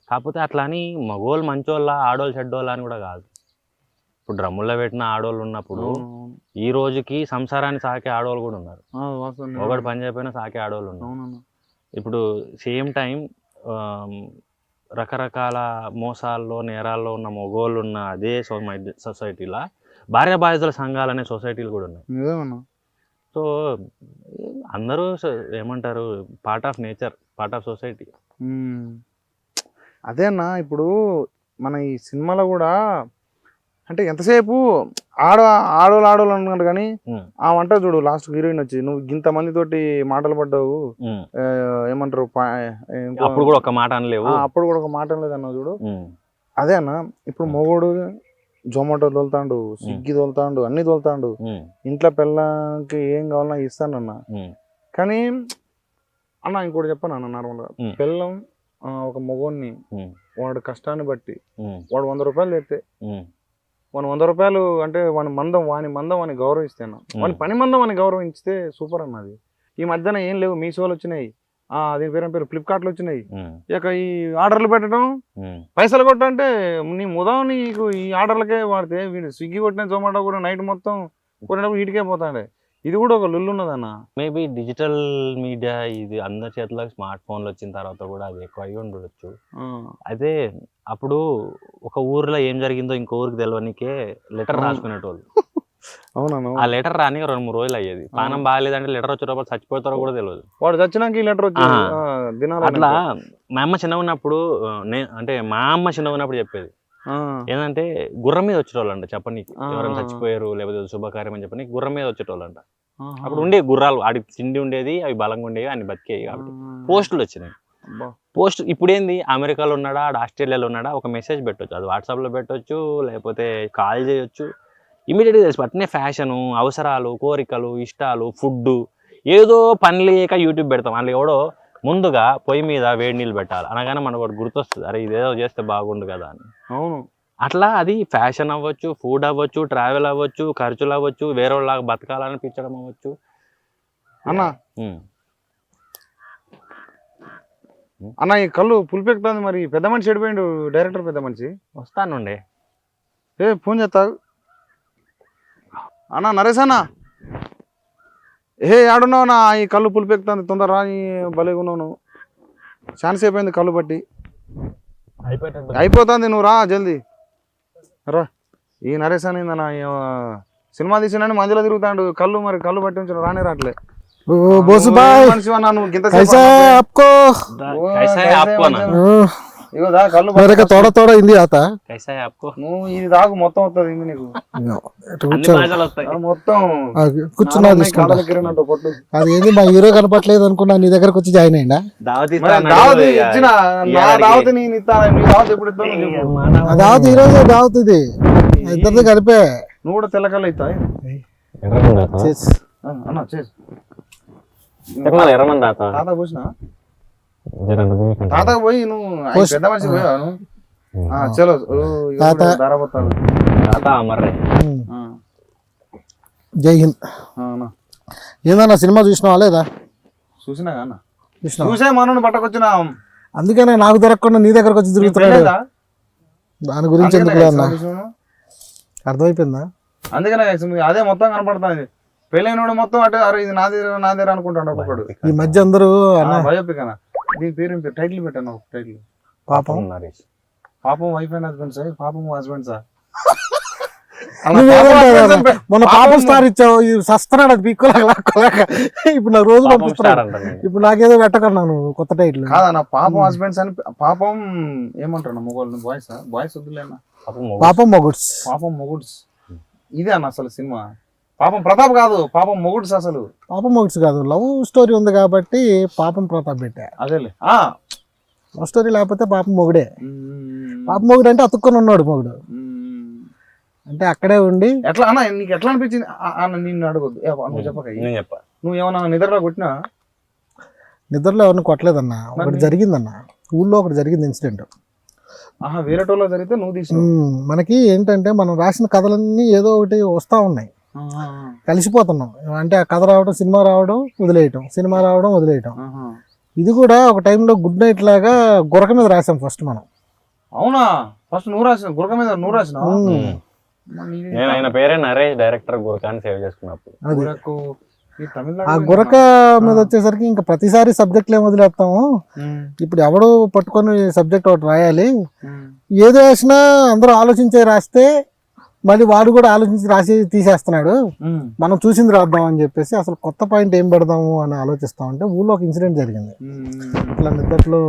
కాకపోతే అట్లా అని మగోళ్ళు మంచోళ్ళ ఆడోళ్ళు చెడ్డోళ్ళ అని కూడా కాదు. ఇప్పుడు డ్రమ్ముల్లో పెట్టిన ఆడోళ్ళు ఉన్నప్పుడు ఈ రోజుకి సంసారాన్ని సాకే ఆడోళ్ళు కూడా ఉన్నారు, ఒకటి పని చేయకపోయినా సాకే ఆడోళ్ళు ఉన్నారు. ఇప్పుడు సేమ్ టైం రకరకాల మోసాల్లో నేరాల్లో ఉన్న మగోళ్ళు ఉన్న అదే సొసైటీలో భార్య బాధితుల సంఘాలు అనే సొసైటీలు కూడా ఉన్నాయి. సో అందరూ ఏమంటారు, part of nature, part of society. అదేనా ఇప్పుడు మన ఈ సినిమాలో కూడా అంటే ఎంతసేపు ఆడోళ్ళు అన్నాడు కానీ ఆ వంట చూడు, లాస్ట్ హీరోయిన్ వచ్చి నువ్వు ఇంతమంది తోటి మాటలు పడ్డావు, ఏమంటారు అప్పుడు కూడా ఒక మాట అనలేవు, అప్పుడు కూడా ఒక మాట అనలేదు అన్నావు చూడు. అదేనా ఇప్పుడు మొగోడు జొమాటో తోలుతాడు, స్విగ్గీ తోలుతాడు, అన్ని తోలుతాడు, ఇంట్లో పిల్లకి ఏం కావాలన్నా ఇస్తానన్నా. కానీ అన్న ఇంకోటి చెప్పాను అన్న, నార్మల్గా పిల్లం ఒక మొగోడిని వాడు కష్టాన్ని బట్టి వాడు 100 రూపాయలు తెస్తే వాని 100 రూపాయలు అంటే వాని మందం వాని గౌరవిస్తేనా, వాని పని మందం వాని గౌరవించితే సూపర్ అన్నది. ఈ మధ్యన ఏం లేవు, మీషోలు వచ్చినాయి, దీని పేరు ఫ్లిప్కార్ట్లు వచ్చినాయి. ఇక ఈ ఆర్డర్లు పెట్టడం, పైసలు కొట్టంటే నీ ముదం నీకు ఈ ఆర్డర్లకే వాడితే వీడు స్విగ్గీ కొట్టిన జొమాటో కూడా నైట్ మొత్తం కొట్టినప్పుడు వీటికే పోతాడే. ఇది కూడా ఒక లుల్లు ఉన్నదన్న. మేబీ డిజిటల్ మీడియా ఇది అందరి చేతులకు స్మార్ట్ ఫోన్లు వచ్చిన తర్వాత కూడా అది ఎక్కువ అయ్యి ఉండొచ్చు. అయితే అప్పుడు ఒక ఊర్లో ఏం జరిగిందో ఇంకో ఊరికి తెలియనికే లెటర్ రాసుకునేటోళ్ళు. అవునవును, ఆ లెటర్ రాని 2-3 రోజులు అయ్యేది. పానం బాగాలేదంటే లెటర్ వచ్చేటప్పుడు చచ్చిపోతారో కూడా తెలియదు, వాడు చచ్చినాక ఈ లెటర్ వచ్చి. అట్లా మా అమ్మ చిన్న ఉన్నప్పుడు చెప్పేది ఏంటంటే గుర్రం మీద వచ్చేటోళ్ళు అంట చెప్పనీకి, ఎవరైనా చచ్చిపోయారు లేకపోతే శుభకార్యం అని చెప్పని గుర్రం మీద వచ్చేటోళ్ళు అంట. అప్పుడు ఉండే గుర్రాలు ఆడి తిండి ఉండేది, అవి బలంగా ఉండేవి, అన్ని బతికేవి. కాబట్టి పోస్టులు వచ్చినాయి. పోస్ట్ ఇప్పుడు ఏంది, అమెరికాలో ఉన్నాడా, ఆస్ట్రేలియాలో ఉన్నాడా, ఒక మెసేజ్ పెట్టవచ్చు, అది వాట్సాప్లో పెట్టవచ్చు, లేకపోతే కాల్ చేయొచ్చు, ఇమీడియట్గా తెలుసు. అట్నే ఫ్యాషను, అవసరాలు, కోరికలు, ఇష్టాలు, ఫుడ్, ఏదో పని లేక యూట్యూబ్ పెడతాం. అందులో ఎవడో ముందుగా పొయ్యి మీద వేడి నీళ్ళు పెట్టాలి అనగానే మనకు ఒకటి గుర్తొస్తుంది, అరే ఇదేదో చేస్తే బాగుండు కదా అని. అవును, అట్లా అది ఫ్యాషన్ అవ్వచ్చు, ఫుడ్ అవ్వచ్చు, ట్రావెల్ అవ్వచ్చు, ఖర్చులు అవ్వచ్చు, వేరే వాళ్ళలాగా బతకాలనిపించడం అవ్వచ్చు. అన్న అన్న ఈ కళ్ళు పులిపెక్కుతుంది మరి పెద్ద మనిషి చెడిపోయిండు డైరెక్టర్ పెద్ద మనిషి వస్తానుండే ఫోన్ చేస్తా అన్న నరేష్ అన్న ఆడున్నావు నా ఈ కళ్ళు పులిపెక్కుతుంది తొందర రా భలేగా ఉన్నావు నువ్వు ఛాన్స్ అయిపోయింది కళ్ళు బట్టి అయిపోతుంది నువ్వు రా జల్దీ రా ఈ నరేష్ అని సినిమా తీసినని మందులో తిరుగుతాడు కళ్ళు మరి కళ్ళు పట్టి ఉంచిన రానే రావట్లే మనిషి అన్నా నువ్వు గింత ఇగో దా కళ్ళు తోడ తోడ ఇంది ఆత నువ్వు ఇది దాకు మొత్తం వస్తుంది ఇంది నీకు మొత్తం కూర్చున్నట్టు కొట్టు అది ఏంది మా హీరో కనపట్లేదు అనుకున్నా నీ దగ్గరకు వచ్చి జాయిన్ అయినా దావత్ ఇచ్చిన నా దావత్ నేను ఇస్తాను నీ దావత్ ఎప్పుడు ఇస్తాను దావత్ ఈ రోజే దావత్ ఇది ఇద్దరిది కలిపే నువ్వు కూడా తెల్లకల్లు అవుతాయి అన్న చేసి తాత పోసినా తాతకు పోయి నువ్వు పెద్ద మనిషి పోయావా నువ్వు చలో ధారాపోతాను జై హింద్ ఏందన్నా సినిమా చూసినావా లేదా చూసినా అన్న చూసే మనోని పట్టకొచ్చిన అందుకనే నాకు దొరకకుండా నీ దగ్గరకు వచ్చి తిరుగుతున్నాడు దాని గురించి ఎందుకు అన్న అర్థమైపోయిందా అందుకనే అదే మొత్తం కనపడుతుంది పెళ్ళైన మొత్తం అంటే అరే ఇది నాదే అనుకుంటాడు ఒక్కొక్కడు ఈ మధ్య అందరూ బయోపిక్ అన్న దీని పేరు టైటిల్ పెట్టాను టైటిల్ పాపం పాపం వైఫ్ అండ్ హస్బెండ్ సార్ పాపం హస్బెండ్ సార్ మొన్న పాపం స్టార్ ఇచ్చావు సస్తున్నాడు అది పీక్కోలేక ఇప్పుడు నాకు రోజు పంపిస్తున్నాడు ఇప్పుడు నాకేదో పెట్టకన్నా నువ్వు కొత్త టైటిల్ కాదన్న పాపం హస్బెండ్స్ అని పాపం ఏమంటారు మొగోళ్ళు బాయ్స్ వద్దులేనా పాపం మొగుడ్స్ పాపం మొగుడ్స్ ఇదే అన్న అసలు సినిమా పాపం ప్రతాప్ కాదు పాపం మొగుడ్స్ అసలు పాపం మొగుడ్స్ కాదు లవ్ స్టోరీ ఉంది కాబట్టి పాపం ప్రతాప్ పెట్టా అదేలే లవ్ స్టోరీ లేకపోతే పాపం మొగుడే పాపం మొగుడు అంటే అతుక్కొని ఉన్నాడు మొగుడు అంటే అక్కడే ఉండి ఎట్లా అన్న నీకు ఎట్లా అనిపించింది అన్న నిన్ను అడగొద్దు నువ్వు చెప్పక నువ్వు ఏమన్నా నిద్రలో కొట్టినా నిద్రలో ఎవరిని కొట్టలేదన్న ఒకటి జరిగిందన్న ఊళ్ళో ఒకటి జరిగింది ఇన్సిడెంట్ వేరే టోల్లో జరిగితే నువ్వు తీసి మనకి ఏంటంటే మనం రాసిన కథలన్నీ ఏదో ఒకటి వస్తా ఉన్నాయి కలిసిపోతున్నాం అంటే ఆ కథ రావడం సినిమా రావడం వదిలేయటం సినిమా రావడం వదిలేయటం ఇది కూడా ఒక టైంలో గుడ్ నైట్ లాగా గురక మీద రాసాం ఫస్ట్ మనం అవునా ఫస్ట్ నువ్వు రాసిన గురక మీద నువ్వు రాసిన ఆయన పేరే నరేష్ డైరెక్టర్ గురకాన్ని సేవ్ చేసుకున్నప్పుడు ఆ గురక మీద వచ్చేసరికి ఇంకా ప్రతిసారి సబ్జెక్టులు ఏం వదిలేస్తాము ఇప్పుడు ఎవడు పట్టుకొని సబ్జెక్ట్ ఒకటి రాయాలి ఏది రాసినా అందరూ ఆలోచించే రాస్తే మళ్ళీ వాడు కూడా ఆలోచించి రాసి తీసేస్తున్నాడు మనం చూసింది రాద్దాం అని చెప్పేసి అసలు కొత్త పాయింట్ ఏం పెడదాము అని ఆలోచిస్తామంటే ఊళ్ళో ఒక ఇన్సిడెంట్ జరిగింది ఇట్లా నిద్దట్లో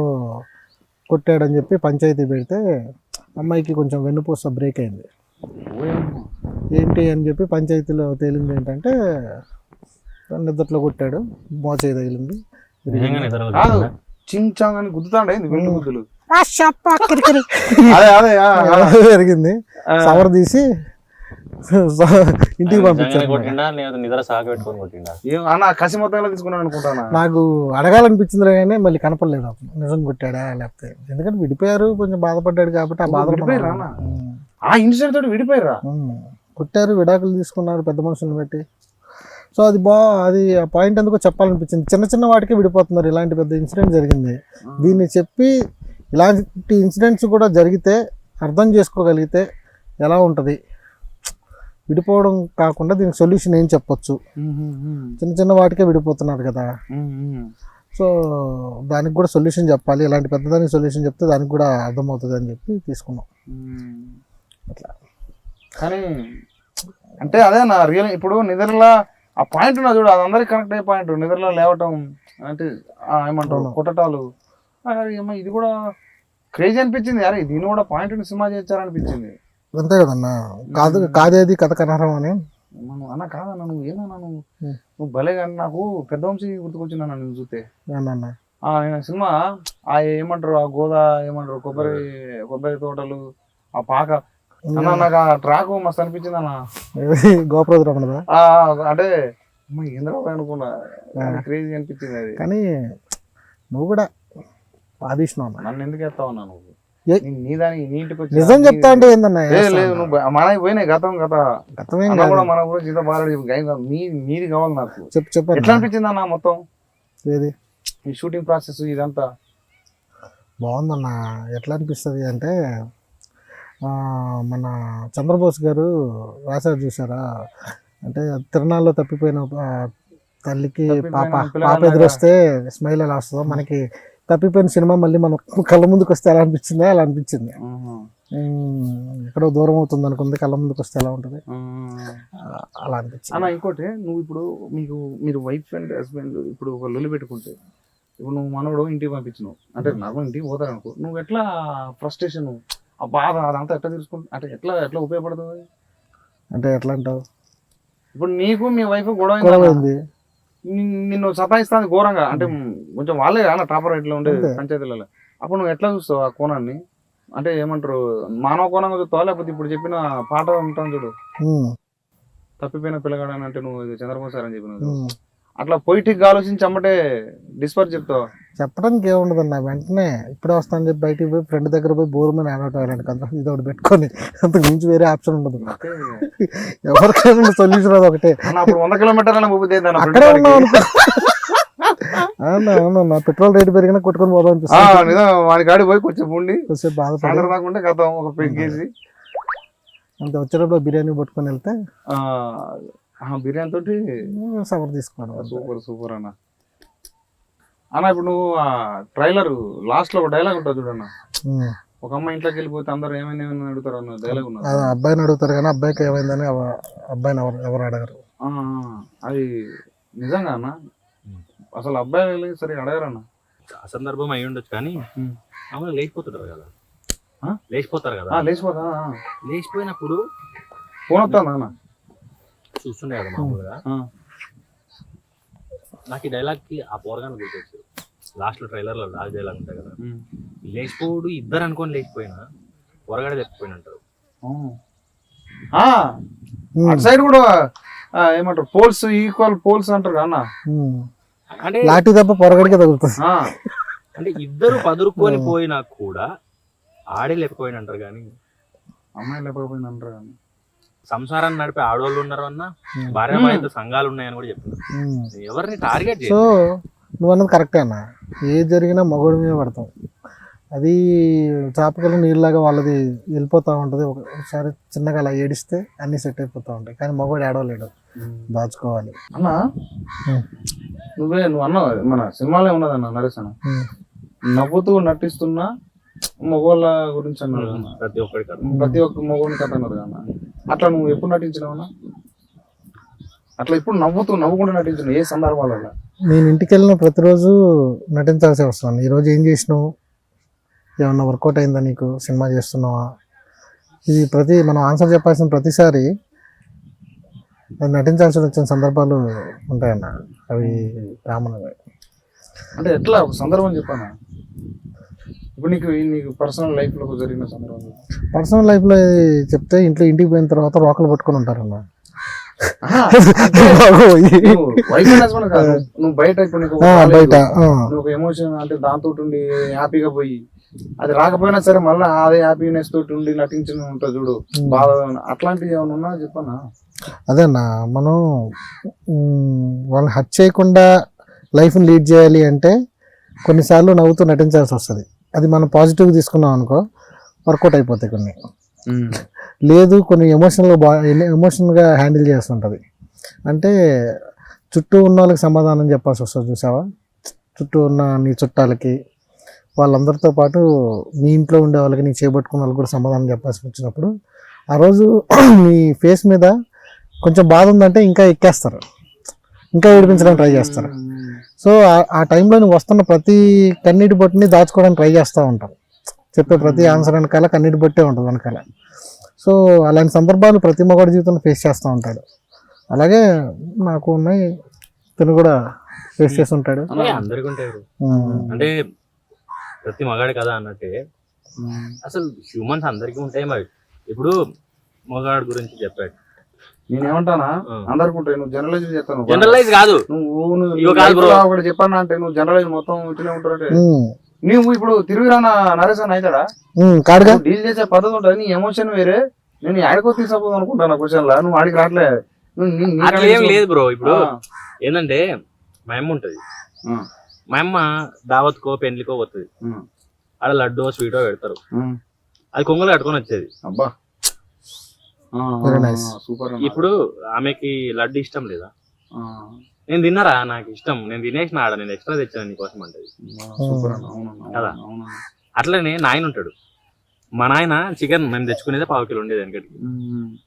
కొట్టాడని చెప్పి పంచాయతీ పెడితే అమ్మాయికి కొంచెం వెన్నుపూస బ్రేక్ అయింది ఏంటి అని చెప్పి పంచాయతీలో తేలింది ఏంటంటే నిద్దట్లో కొట్టాడు మోచేయి తగిలింది చించాంగ్ అని గుద్దుతాండే గుద్దులు జరిగింది సవర్ తీసి ఇంటికి పంపించాను కసి మొత్తంలో తీసుకున్నాను అనుకుంటాను నాకు అడగాలనిపించింది కానీ మళ్ళీ కనపడలేదు అప్పుడు నిజం కొట్టాడా లేకపోతే ఎందుకంటే విడిపోయారు కొంచెం బాధపడ్డాడు కాబట్టి ఆ బాధ ఆ ఇన్సిడెంట్ తోటి విడిపోయారా కొట్టారు విడాకులు తీసుకున్నారు పెద్ద మనుషులను పెట్టి సో అది అది ఆ పాయింట్ ఎందుకో చెప్పాలనిపించింది చిన్న చిన్న వాటికే విడిపోతున్నారు ఇలాంటి పెద్ద ఇన్సిడెంట్ జరిగింది దీన్ని చెప్పి ఇలాంటి ఇన్సిడెంట్స్ కూడా జరిగితే అర్థం చేసుకోగలిగితే ఎలా ఉంటుంది విడిపోవడం కాకుండా దీనికి సొల్యూషన్ ఏం చెప్పొచ్చు చిన్న చిన్న వాటికే విడిపోతున్నారు కదా సో దానికి కూడా సొల్యూషన్ చెప్పాలి ఇలాంటి పెద్దదానికి సొల్యూషన్ చెప్తే దానికి కూడా అర్థమవుతుంది అని చెప్పి తీసుకున్నాం అట్లా కానీ అంటే అదే నా రియల్ ఇప్పుడు నిద్రలో ఆ పాయింట్ ఉన్నా చూడు అది అందరికి కనెక్ట్ అయ్యే పాయింట్ నిద్రలో లేవటం అంటే ఏమంటారు కొట్టటాలు ఇది కూడా క్రేజీ అనిపించింది అరే దీన్ని కూడా పాయింట్ సినిమా చేయించారనిపించింది అంతే కదన్నా కాదేది కథ కనరం అని అన్న కాదన్నా నువ్వు ఏమన్నా నువ్వు భలే కానీ నాకు పెద్ద వంశీ గుర్తుకొచ్చింది అన్న నేను చూస్తే నేను సినిమా ఏమంటారు ఆ గోదా ఏమంటారు కొబ్బరి తోటలు ఆ పాక అన్న నాకు ఆ ట్రాక్ మస్తు అనిపించింది అన్న గోప్రదం అంటే ఏంద్రా అనుకున్నా క్రేజీ అనిపించింది అది కానీ నువ్వు కూడా బాధిస్తున్నావు నన్ను ఎందుకు ఎత్తావు అన్నా నువ్వు నీ దానికి నీటికి నిజం చెప్తా అంటే ఏందన్నా లేదు నువ్వు మనకి పోయినాయి గతమేం కూడా మన గురించి ఇంత బాగా నీది కావాలి నాకు చెప్పు ఎట్లా అనిపించింది అన్న మొత్తం ఏది ఈ షూటింగ్ ప్రాసెస్ ఇదంతా బాగుందన్న. ఎట్లా అనిపిస్తుంది అంటే మన చంద్రబోస్ గారు రాశారు చూసారా, అంటే తిరణాల్లో తప్పిపోయిన తల్లికి పాప ఎదురొస్తే స్మైల్ ఎలా వస్తుందో, మనకి తప్పిపోయిన సినిమా మళ్ళీ మన కళ్ళ ముందుకు వస్తే ఎలా అనిపించిందో అలా అనిపించింది. ఎక్కడో దూరం అవుతుంది అనుకుంది, కళ్ళ ముందుకు వస్తే ఎలా ఉంటుంది అలా అనిపించింది అన్న. ఇంకోటి, నువ్వు ఇప్పుడు మీరు వైఫ్ అండ్ హస్బెండ్ ఇప్పుడు ఒక లొల్లి పెట్టుకుంటే, ఇప్పుడు నువ్వు మనోడు ఇంటికి పంపించినావు అంటే నార్మల్ ఇంటికి పోతారు అనుకో, నువ్వు ఎట్లా ఫ్రస్ట్రేషన్ ఆ బాధ అదంతా ఎట్లా తీసుకుంటా అంటే ఎట్లా ఉపయోగపడుతుంది అంటే ఎట్లా అంటావు? ఇప్పుడు నీకు మీ వైఫ్ గొడవ గొడవైంది, నిన్ను సతాయిస్తుంది ఘోరంగా, అంటే కొంచెం వాళ్ళే అలా టాపర్ ఇట్లా ఉండే పంచాయతీలలో, అప్పుడు నువ్వు ఎట్లా చూస్తావు ఆ కోణాన్ని? అంటే ఏమంటారు, మానవ కోణంగా చూస్తావా లేకపోతే ఇప్పుడు చెప్పిన పాట ఉంటాను చూడు, తప్పిపోయిన పిల్లగాడని అంటే నువ్వు చంద్రబాబు సార్ అని చెప్పిన అట్లా పొయిటిక్ ఆలోచించి అమ్మటే డిస్పర్ చెప్తావా? చెప్పడానికి ఏముండదు అన్న. వెంటనే ఇప్పుడే వస్తాను చెప్పి బయటికి పోయి ఫ్రెండ్ దగ్గర పోయి బోర్ మీద ఆడటానికి కదా, ఇది ఒకటి పెట్టుకొని అంతకు మించి వేరే ఆప్షన్ ఉండదు. ఎవరికైనా సొల్యూషన్ అది ఒకటే. అప్పుడు 100 కిలోమీటర్ల అక్కడే ఉన్నావు అనుకో. అవునా, పెట్రోల్ రేటు పెరిగినా కొట్టుకొని పోదాం అనిపిస్తుంది. వాడి కాడి పోయి కొంచెం ఉండి కొంచెం బాధపడకుండా కథ ఒక పెగ్గేసి అంత వచ్చేటప్పుడు బిర్యానీ పట్టుకొని వెళ్తే బిర్యానీ తోటి సవర్ తీసుకోవడం. సూపర్ అన్న. ఇప్పుడు నువ్వు ట్రైలర్ లాస్ట్ లో ఒక డైలాగ్ ఉంటుంది చూడన్న, ఒక అమ్మాయి ఇంట్లోకి వెళ్ళిపోతే అందరూ ఏమైనా అడుగుతారు అన్న డైలాగ్ ఉన్నది. అబ్బాయిని అడుగుతారు కానీ అబ్బాయికి ఏమైందని అబ్బాయిని ఎవరు అడగరు. అది నిజంగా అన్న, అసలు అబ్బాయి సరే అడగరన్న. అసందర్భం అయి ఉండొచ్చు కానీ అమ్మాయి లేచిపోతుంటారు కదా, లేచిపోయినప్పుడు ఫోన్ వస్తుందా అన్న? చూస్తుండే కదా మామూలుగా. నాకు ఈ డైలాగ్ కి ఆ పోరగానే గుర్తొచ్చు. లాస్ట్ లో ట్రైలర్ లో లాస్ట్ డైలాగ్ ఉంటాయి కదా, లేచిపోడు ఇద్దరు అనుకొని లేచిపోయినా పొరగాడే లేకపోయిన అంటారు. అటు సైడ్ కూడా ఏమంటారు, పోల్స్ ఈక్వల్ పోల్స్ అంటారు అన్న. అంటే లాఠీ తప్ప పొరగడికే తగులుతుంది. అంటే ఇద్దరు పదురుకొని పోయినా కూడా ఆడే లేకపోయిన అంటారు కానీ అమ్మాయి లేకపోయింది అంటారు కానీ సంసారాన్ని నడిపే ఆడవాళ్ళు ఉన్నారు అన్న, భార్యాభర్త సంఘాలు ఉన్నాయని కూడా చెప్తున్నారు. ఎవరిని టార్గెట్ సో నువ్వు అన్నది కరెక్టే అన్న. ఏది జరిగినా మగోడి మీద పడతాం. అది చాపకలు నీళ్ళలాగా వాళ్ళది వెళ్ళిపోతూ ఉంటుంది. ఒకసారి చిన్నగా అలా ఏడిస్తే అన్ని సెట్ అయిపోతూ ఉంటాయి. కానీ మగవాడు ఏడవలేడు, దాచుకోవాలి అన్న. నువ్వు అన్నావు మన సినిమాలో ఉన్నదన్న నరేష్ అన్న, నవ్వుతూ నటిస్తున్నా మగవాళ్ళ గురించి అన్నారు ప్రతి ఒక్క మగవాడిని కథ అన్నారు అన్న. అట్లా నువ్వు ఎప్పుడు నటించినావన్నా? అట్లా ఇప్పుడు నవ్వుకుండా నటించిన ఏ సందర్భాలలో? నేను ఇంటికి వెళ్ళిన ప్రతిరోజు నటించాల్సి వస్తున్నాను. ఈరోజు ఏం చేసినావు, ఏమన్నా వర్కౌట్ అయిందా, నీకు సినిమా చేస్తున్నావా, ఇది మనం ఆన్సర్ చెప్పాల్సిన ప్రతిసారి నటించాల్సి వచ్చిన సందర్భాలు ఉంటాయన్న. అవి కామన్గా. అంటే ఎట్లా ఒక సందర్భం చెప్పానా? ఇప్పుడు నీకు పర్సనల్ లైఫ్లో జరిగిన సందర్భం? పర్సనల్ లైఫ్లో చెప్తే ఇంటికి పోయిన తర్వాత రోకలు పట్టుకొని ఉంటారన్న. నువ్వు బయట ఇప్పుడు నువ్వు ఎమోషన్ అంటే దాంతో ఉండి హ్యాపీగా పోయి అది రాకపోయినా సరే మళ్ళీ అదే హ్యాపీనెస్ తోటి ఉండి నటించిన ఉంటుంది చూడు, బాధ, అట్లాంటివి ఏమైనా ఉన్నా చెప్పనా? అదేనా, మనం వాళ్ళని హర్ట్ చేయకుండా లైఫ్ని లీడ్ చేయాలి అంటే కొన్నిసార్లు నవ్వుతూ నటించాల్సి వస్తుంది. అది మనం పాజిటివ్గా తీసుకున్నాం అనుకో వర్కౌట్ అయిపోతాయి. కొన్ని లేదు, కొన్ని ఎమోషనల్గా హ్యాండిల్ చేస్తుంటుంది. అంటే చుట్టూ ఉన్న వాళ్ళకి సమాధానం చెప్పాల్సి వస్తుంది చూసావా, చుట్టూ ఉన్న నీ చుట్టాలకి, వాళ్ళందరితో పాటు నీ ఇంట్లో ఉండే వాళ్ళకి, నీ చేపట్టుకున్న వాళ్ళకి కూడా సమాధానం చెప్పాల్సి వచ్చినప్పుడు ఆ రోజు నీ ఫేస్ మీద కొంచెం బాధ ఉందంటే ఇంకా ఎక్కేస్తారు, ఇంకా ఏడిపించడానికి ట్రై చేస్తారు. సో ఆ టైంలో నువ్వు వస్తున్న ప్రతి కన్నీటి బొట్టుని దాచుకోవడానికి ట్రై చేస్తూ ఉంటాం. చెప్పే ప్రతి ఆన్సర్ వెనకాల కన్నీటి బొట్టే ఉంటుంది వెనకాల. సో అలాంటి సందర్భాలు ప్రతి మగవాడి జీవితంలో ఫేస్ చేస్తూ ఉంటాడు. అలాగే నాకు ఉన్నాయి, తను కూడా ఫేస్ చేసి ఉంటాడు. అందరికీ ఉంటాయి. అంటే ప్రతి మగాడి కదా అన్నట్టే అసలు హ్యూమన్స్ అందరికీ ఉంటాయి. మరి ఇప్పుడు మగాడి గురించి చెప్పాడు, నేనేమంటానా అందరికి ఉంటాయి. నువ్వు జనరలైజ్ చేస్తాను, జనరలైజ్ కాదు ఒకటి చెప్పాను అంటే నువ్వు జనరలైజ్ మొత్తం ఇట్లనే ఉంటారంటే నువ్వు ఇప్పుడు తిరిగి రానా నరేష్ అని అవుతాడా? డీల్ చేసే పద్ధతి ఉంటుంది. నీ ఎమోషన్ వేరే, నేను ఆడికో తీసుకోపోదు అనుకుంటాను క్వశ్చన్ లా, నువ్వు ఆడికి రావట్లే. ఏం లేదు బ్రో. ఇప్పుడు ఏంటంటే మా అమ్మ ఉంటది, మా అమ్మ దావత్కో పెళ్లికో పోతుంది. ఆడ లడ్డో స్వీటో పెడతారు, అది కొంగలు కట్టుకొని వచ్చేది. అబ్బా Very nice. సూపర్. ఇప్పుడు ఆమెకి లడ్డు ఇష్టం లేదా, నేను తిన్నారా నాకు ఇష్టం, నేను తినేసిన ఆడ, నేను ఎక్స్ట్రా తెచ్చాను నీకోసం అంటది సూపర్ కదా. అట్లనే నాయన ఉంటాడు, మా నాయన చికెన్ మేము తెచ్చుకునేదే 1/2 కిలో ఉండేది వెనకటికి.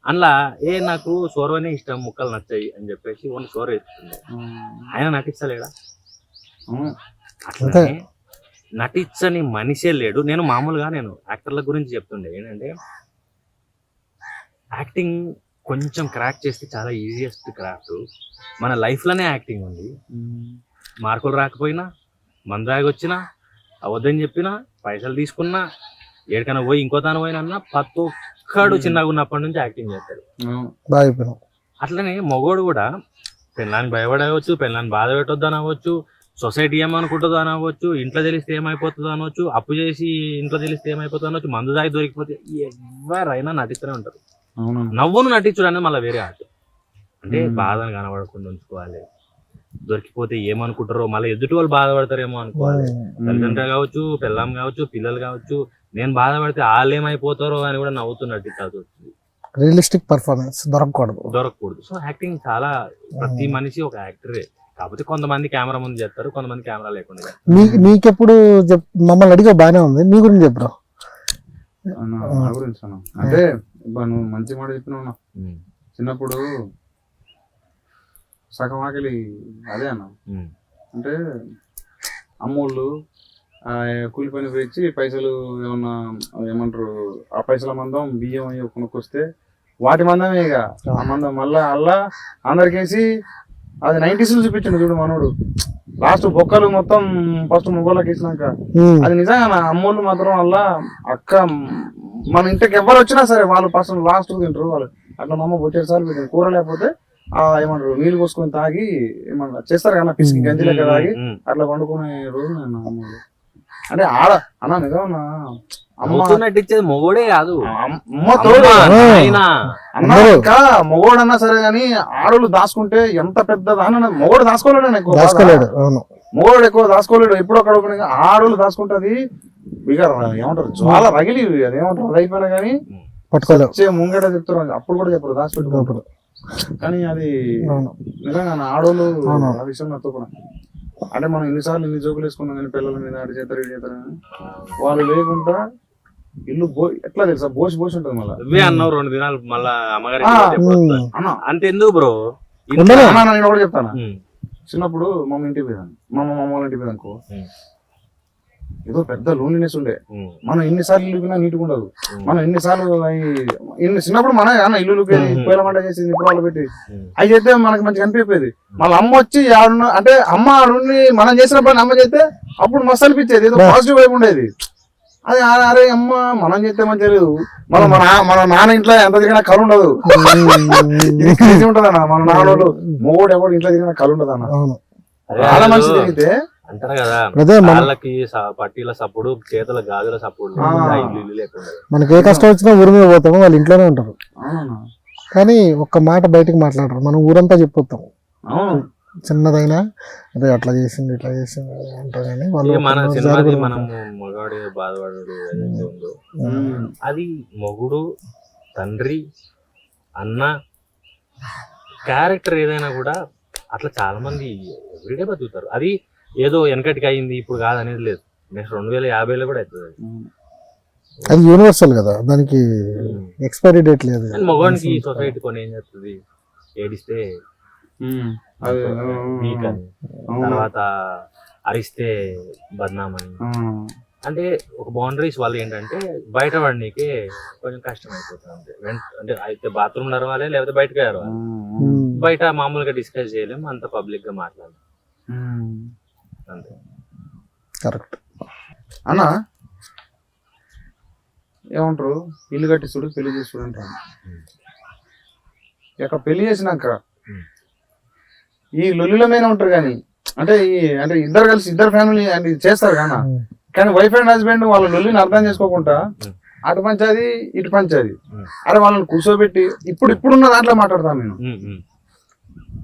అందులో నాకు సోర్వనే ఇష్టం, ముక్కలు నచ్చాయి అని చెప్పేసి ఓన్లీ సోర్ వేస్తుండే. ఆయన నటించలేడా? అట్లనే నటించని మనిషే లేడు. నేను మామూలుగా నేను యాక్టర్ల గురించి చెప్తుండే ఏంటంటే, యాక్టింగ్ కొంచెం క్రాక్ చేస్తే చాలా ఈజియెస్ట్ క్రాఫ్ట్. మన లైఫ్లోనే యాక్టింగ్ ఉంది. మార్కులు రాకపోయినా, మందాగి వచ్చినా, అవద్దని చెప్పినా, పైసలు తీసుకున్నా, ఏడికైనా పోయి ఇంకో తాను పోయినా ప్రతి ఒక్కడు చిన్నగా ఉన్నప్పటి నుంచి యాక్టింగ్ చేస్తాడు. అట్లనే మగోడు కూడా పెళ్ళాన్ని భయపడవచ్చు, పెళ్ళాన్ని బాధ పెట్టొద్దు అనవచ్చు, సొసైటీ ఏమనుకుంటుందో అనవచ్చు, ఇంట్లో తెలిస్తే ఏమైపోతుందో అనవచ్చు, అప్పు చేసి ఇంట్లో తెలిస్తే ఏమైపోతుందో అనవచ్చు, మందు దాగి దొరికిపోతే ఎవరైనా నటిస్తూనే ఉంటారు. నవ్వును నటించడం అనేది మళ్ళీ వేరే ఆర్ట్. అంటే బాధను కనబడకుండా ఉంచుకోవాలి, దొరికిపోతే ఏమనుకుంటారో మళ్ళీ ఎదుటి వాళ్ళు బాధపడతారేమో అనుకోవాలి. తల్లిదండ్రులు కావచ్చు, పిల్లం కావచ్చు, పిల్లలు కావచ్చు, నేను బాధపడితే వాళ్ళు ఏమైపోతారో అని కూడా నవ్వుతూ నటించాల్సి వస్తుంది. రియలిస్టిక్ పర్ఫార్మెన్స్ దొరకకూడదు. సో యాక్టింగ్ చాలా, ప్రతి మనిషి ఒక యాక్టరే. కాకపోతే కొంతమంది కెమెరా ముందు చేస్తారు, కొంతమంది కెమెరా లేకుండా. నీకెప్పుడు మమ్మల్ని అడిగా బాగానే ఉంది, నీ గురించి చెప్పరా? అంటే నువ్వు మంచి మాట చెప్పినావు. చిన్నప్పుడు సగం ఆకలి అదే అన్న. అంటే అమ్మోళ్ళు కూలి పని పోయించి పైసలు ఏమన్నా ఏమంటారు, ఆ పైసల మందం బియ్యం అయ్యి కొనుక్కొస్తే వాటి మందమే ఇక ఆ మందం మళ్ళా అల్లా అందరికేసి అది 90s చూపించండు చూడు మనోడు. లాస్ట్ బొక్కలు మొత్తం ఫస్ట్ మొగోళ్ళకి ఇచ్చినాక అది నిజంగా నా అమ్మోళ్ళు మాత్రం అలా అక్క మన ఇంటికి ఎవరు వచ్చినా సరే వాళ్ళు ఫస్ట్ లాస్ట్ తింటారు వాళ్ళు. అట్లా మా అమ్మ బొచ్చేడు సార్లు పెట్టింది. కూర లేకపోతే ఏమంటారు నీళ్ళు పోసుకొని తాగి ఏమన్నా చేస్తారు కదా పిసికి గంజి లెక్క తాగి అట్లా వండుకునే రోజు నేను అమ్మోళ్ళు. అంటే ఆడ అన్నా నిజమన్నా నటించేది మొగోడే కాదు, ఇంకా మొగోడన్నా సరే గానీ ఆడోళ్ళు దాచుకుంటే ఎంత పెద్ద మొగోడు దాచుకోలేడు ఎక్కువ, మొగోడు ఎక్కువ దాచుకోలేడు. ఎప్పుడో అక్కడ ఆడోళ్ళు దాచుకుంటది ఇక ఏమంటారు జ్వాల రగిలి అదేమంటారు అది అయిపోయినా కానీ పట్టుకోలే ముంగట చెప్తారు, అప్పుడు కూడా చెప్పరు దాచిపెట్టుకున్నప్పుడు. కానీ అది నిజంగా ఆడోళ్ళు ఆ విషయం నాతో కూడా. అంటే మనం ఎన్నిసార్లు ఇన్ని జోకులు వేసుకున్నాం కానీ పిల్లల మీద అడి చేస్తారు ఇటు చేస్తారు కానీ వాళ్ళు లేకుండా ఇల్లు ఎట్లా తెలుసా బోసి బోసి ఉంటది. మళ్ళీ అన్నావు 2 దినాలు మళ్ళా అమ్మగారి అంతెందుకు బ్రో. నేను కూడా చెప్తాను, చిన్నప్పుడు మమ్మ ఇంటికి పోయాను, మమ్మ ఇంటికి పోయానుకో ఏదో పెద్ద లోన్లీనెస్ ఉండే. మనం ఎన్నిసార్లు ఇల్లు పోయినా నీట్గా ఉండదు. మనం ఎన్నిసార్లు చిన్నప్పుడు మన ఇల్లు పొయ్యిల మంట చేసి నిపుణాలు పెట్టి అవి చేస్తే మనకి మంచిగా అనిపించేది. మళ్ళీ అమ్మ వచ్చి అంటే అమ్మ ఆడుండి మనం చేసిన పని అమ్మ చేస్తే అప్పుడు మస్తు అనిపించేది, ఏదో పాజిటివ్ వైపు ఉండేది. అది అరే అమ్మ మనం చేస్తే మంచిగా లేదు, మన నాన్న ఇంట్లో ఎంత తిరిగినా కలు ఉండదు. ఇది ఉంటది అన్న, మన నాన్నోళ్ళు మొగోడు ఎవరు ఇంట్లో తిరిగినా కలు ఉండదు అన్న. చాలా మంచి తిరిగితే అంటారు కదా వాళ్ళకి పట్టీల సప్పుడు చేతుల గాజుల సప్పుడు లేకుండా మనకి ఏ కష్టం వచ్చినా ఊరి మీద పోతాము, వాళ్ళు ఇంట్లోనే ఉంటారు. కానీ ఒక్క మాట బయటకు మాట్లాడరు, మనం ఊరంతా చెప్పొస్తాం. చిన్నదైనా అదే అట్లా చేసింది ఇట్లా చేసింది అంటారు. కానీ వాళ్ళు మనము మగాడు బాధపడు ఏదైతే ఉందో అది మొగుడు, తండ్రి, అన్న క్యారెక్టర్ ఏదైనా కూడా అట్లా చాలా మంది ఎవ్రీడే బతుకుతారు. అది ఏదో వెనకటికి అయింది ఇప్పుడు కాదు అనేది లేదు, నెక్స్ట్ 2050లో కూడా అవుతుంది. అది యూనివర్సల్ కదా, దానికి ఎక్స్పైరీ డేట్ లేదు. మగవానికి సొసైటీ కొని ఏం చేస్తుంది, ఏడిస్తే వీక్ అని, తర్వాత అరిస్తే బద్నామని. అంటే ఒక బౌండరీస్ వల్ల ఏంటంటే బయట పడనీకే కొంచెం కష్టం అయిపోతుంది. అంటే అయితే బాత్రూమ్ నరవాలి లేకపోతే బయటకు అరవాలి, బయట మామూలుగా డిస్కస్ చేయలేము, అంత పబ్లిక్ గా మాట్లాడలేము. అంతే కరెక్ట్ అన్న. ఏమంటారు ఇల్లు కట్టి చూడు పెళ్లి చేసి చూడు అంటారు. ఇక పెళ్లి చేసినాక ఈ లొల్లిలోనే ఉంటారు కానీ అంటే ఇద్దరు కలిసి ఇద్దరు ఫ్యామిలీ అంటే చేస్తారు కానీ వైఫ్ అండ్ హస్బెండ్ వాళ్ళ లొల్లిని అర్థం చేసుకోకుండా అటు పంచాది ఇటు పంచాది. అరే వాళ్ళని కూర్చోబెట్టి ఇప్పుడున్న దాంట్లో మాట్లాడతాను నేను.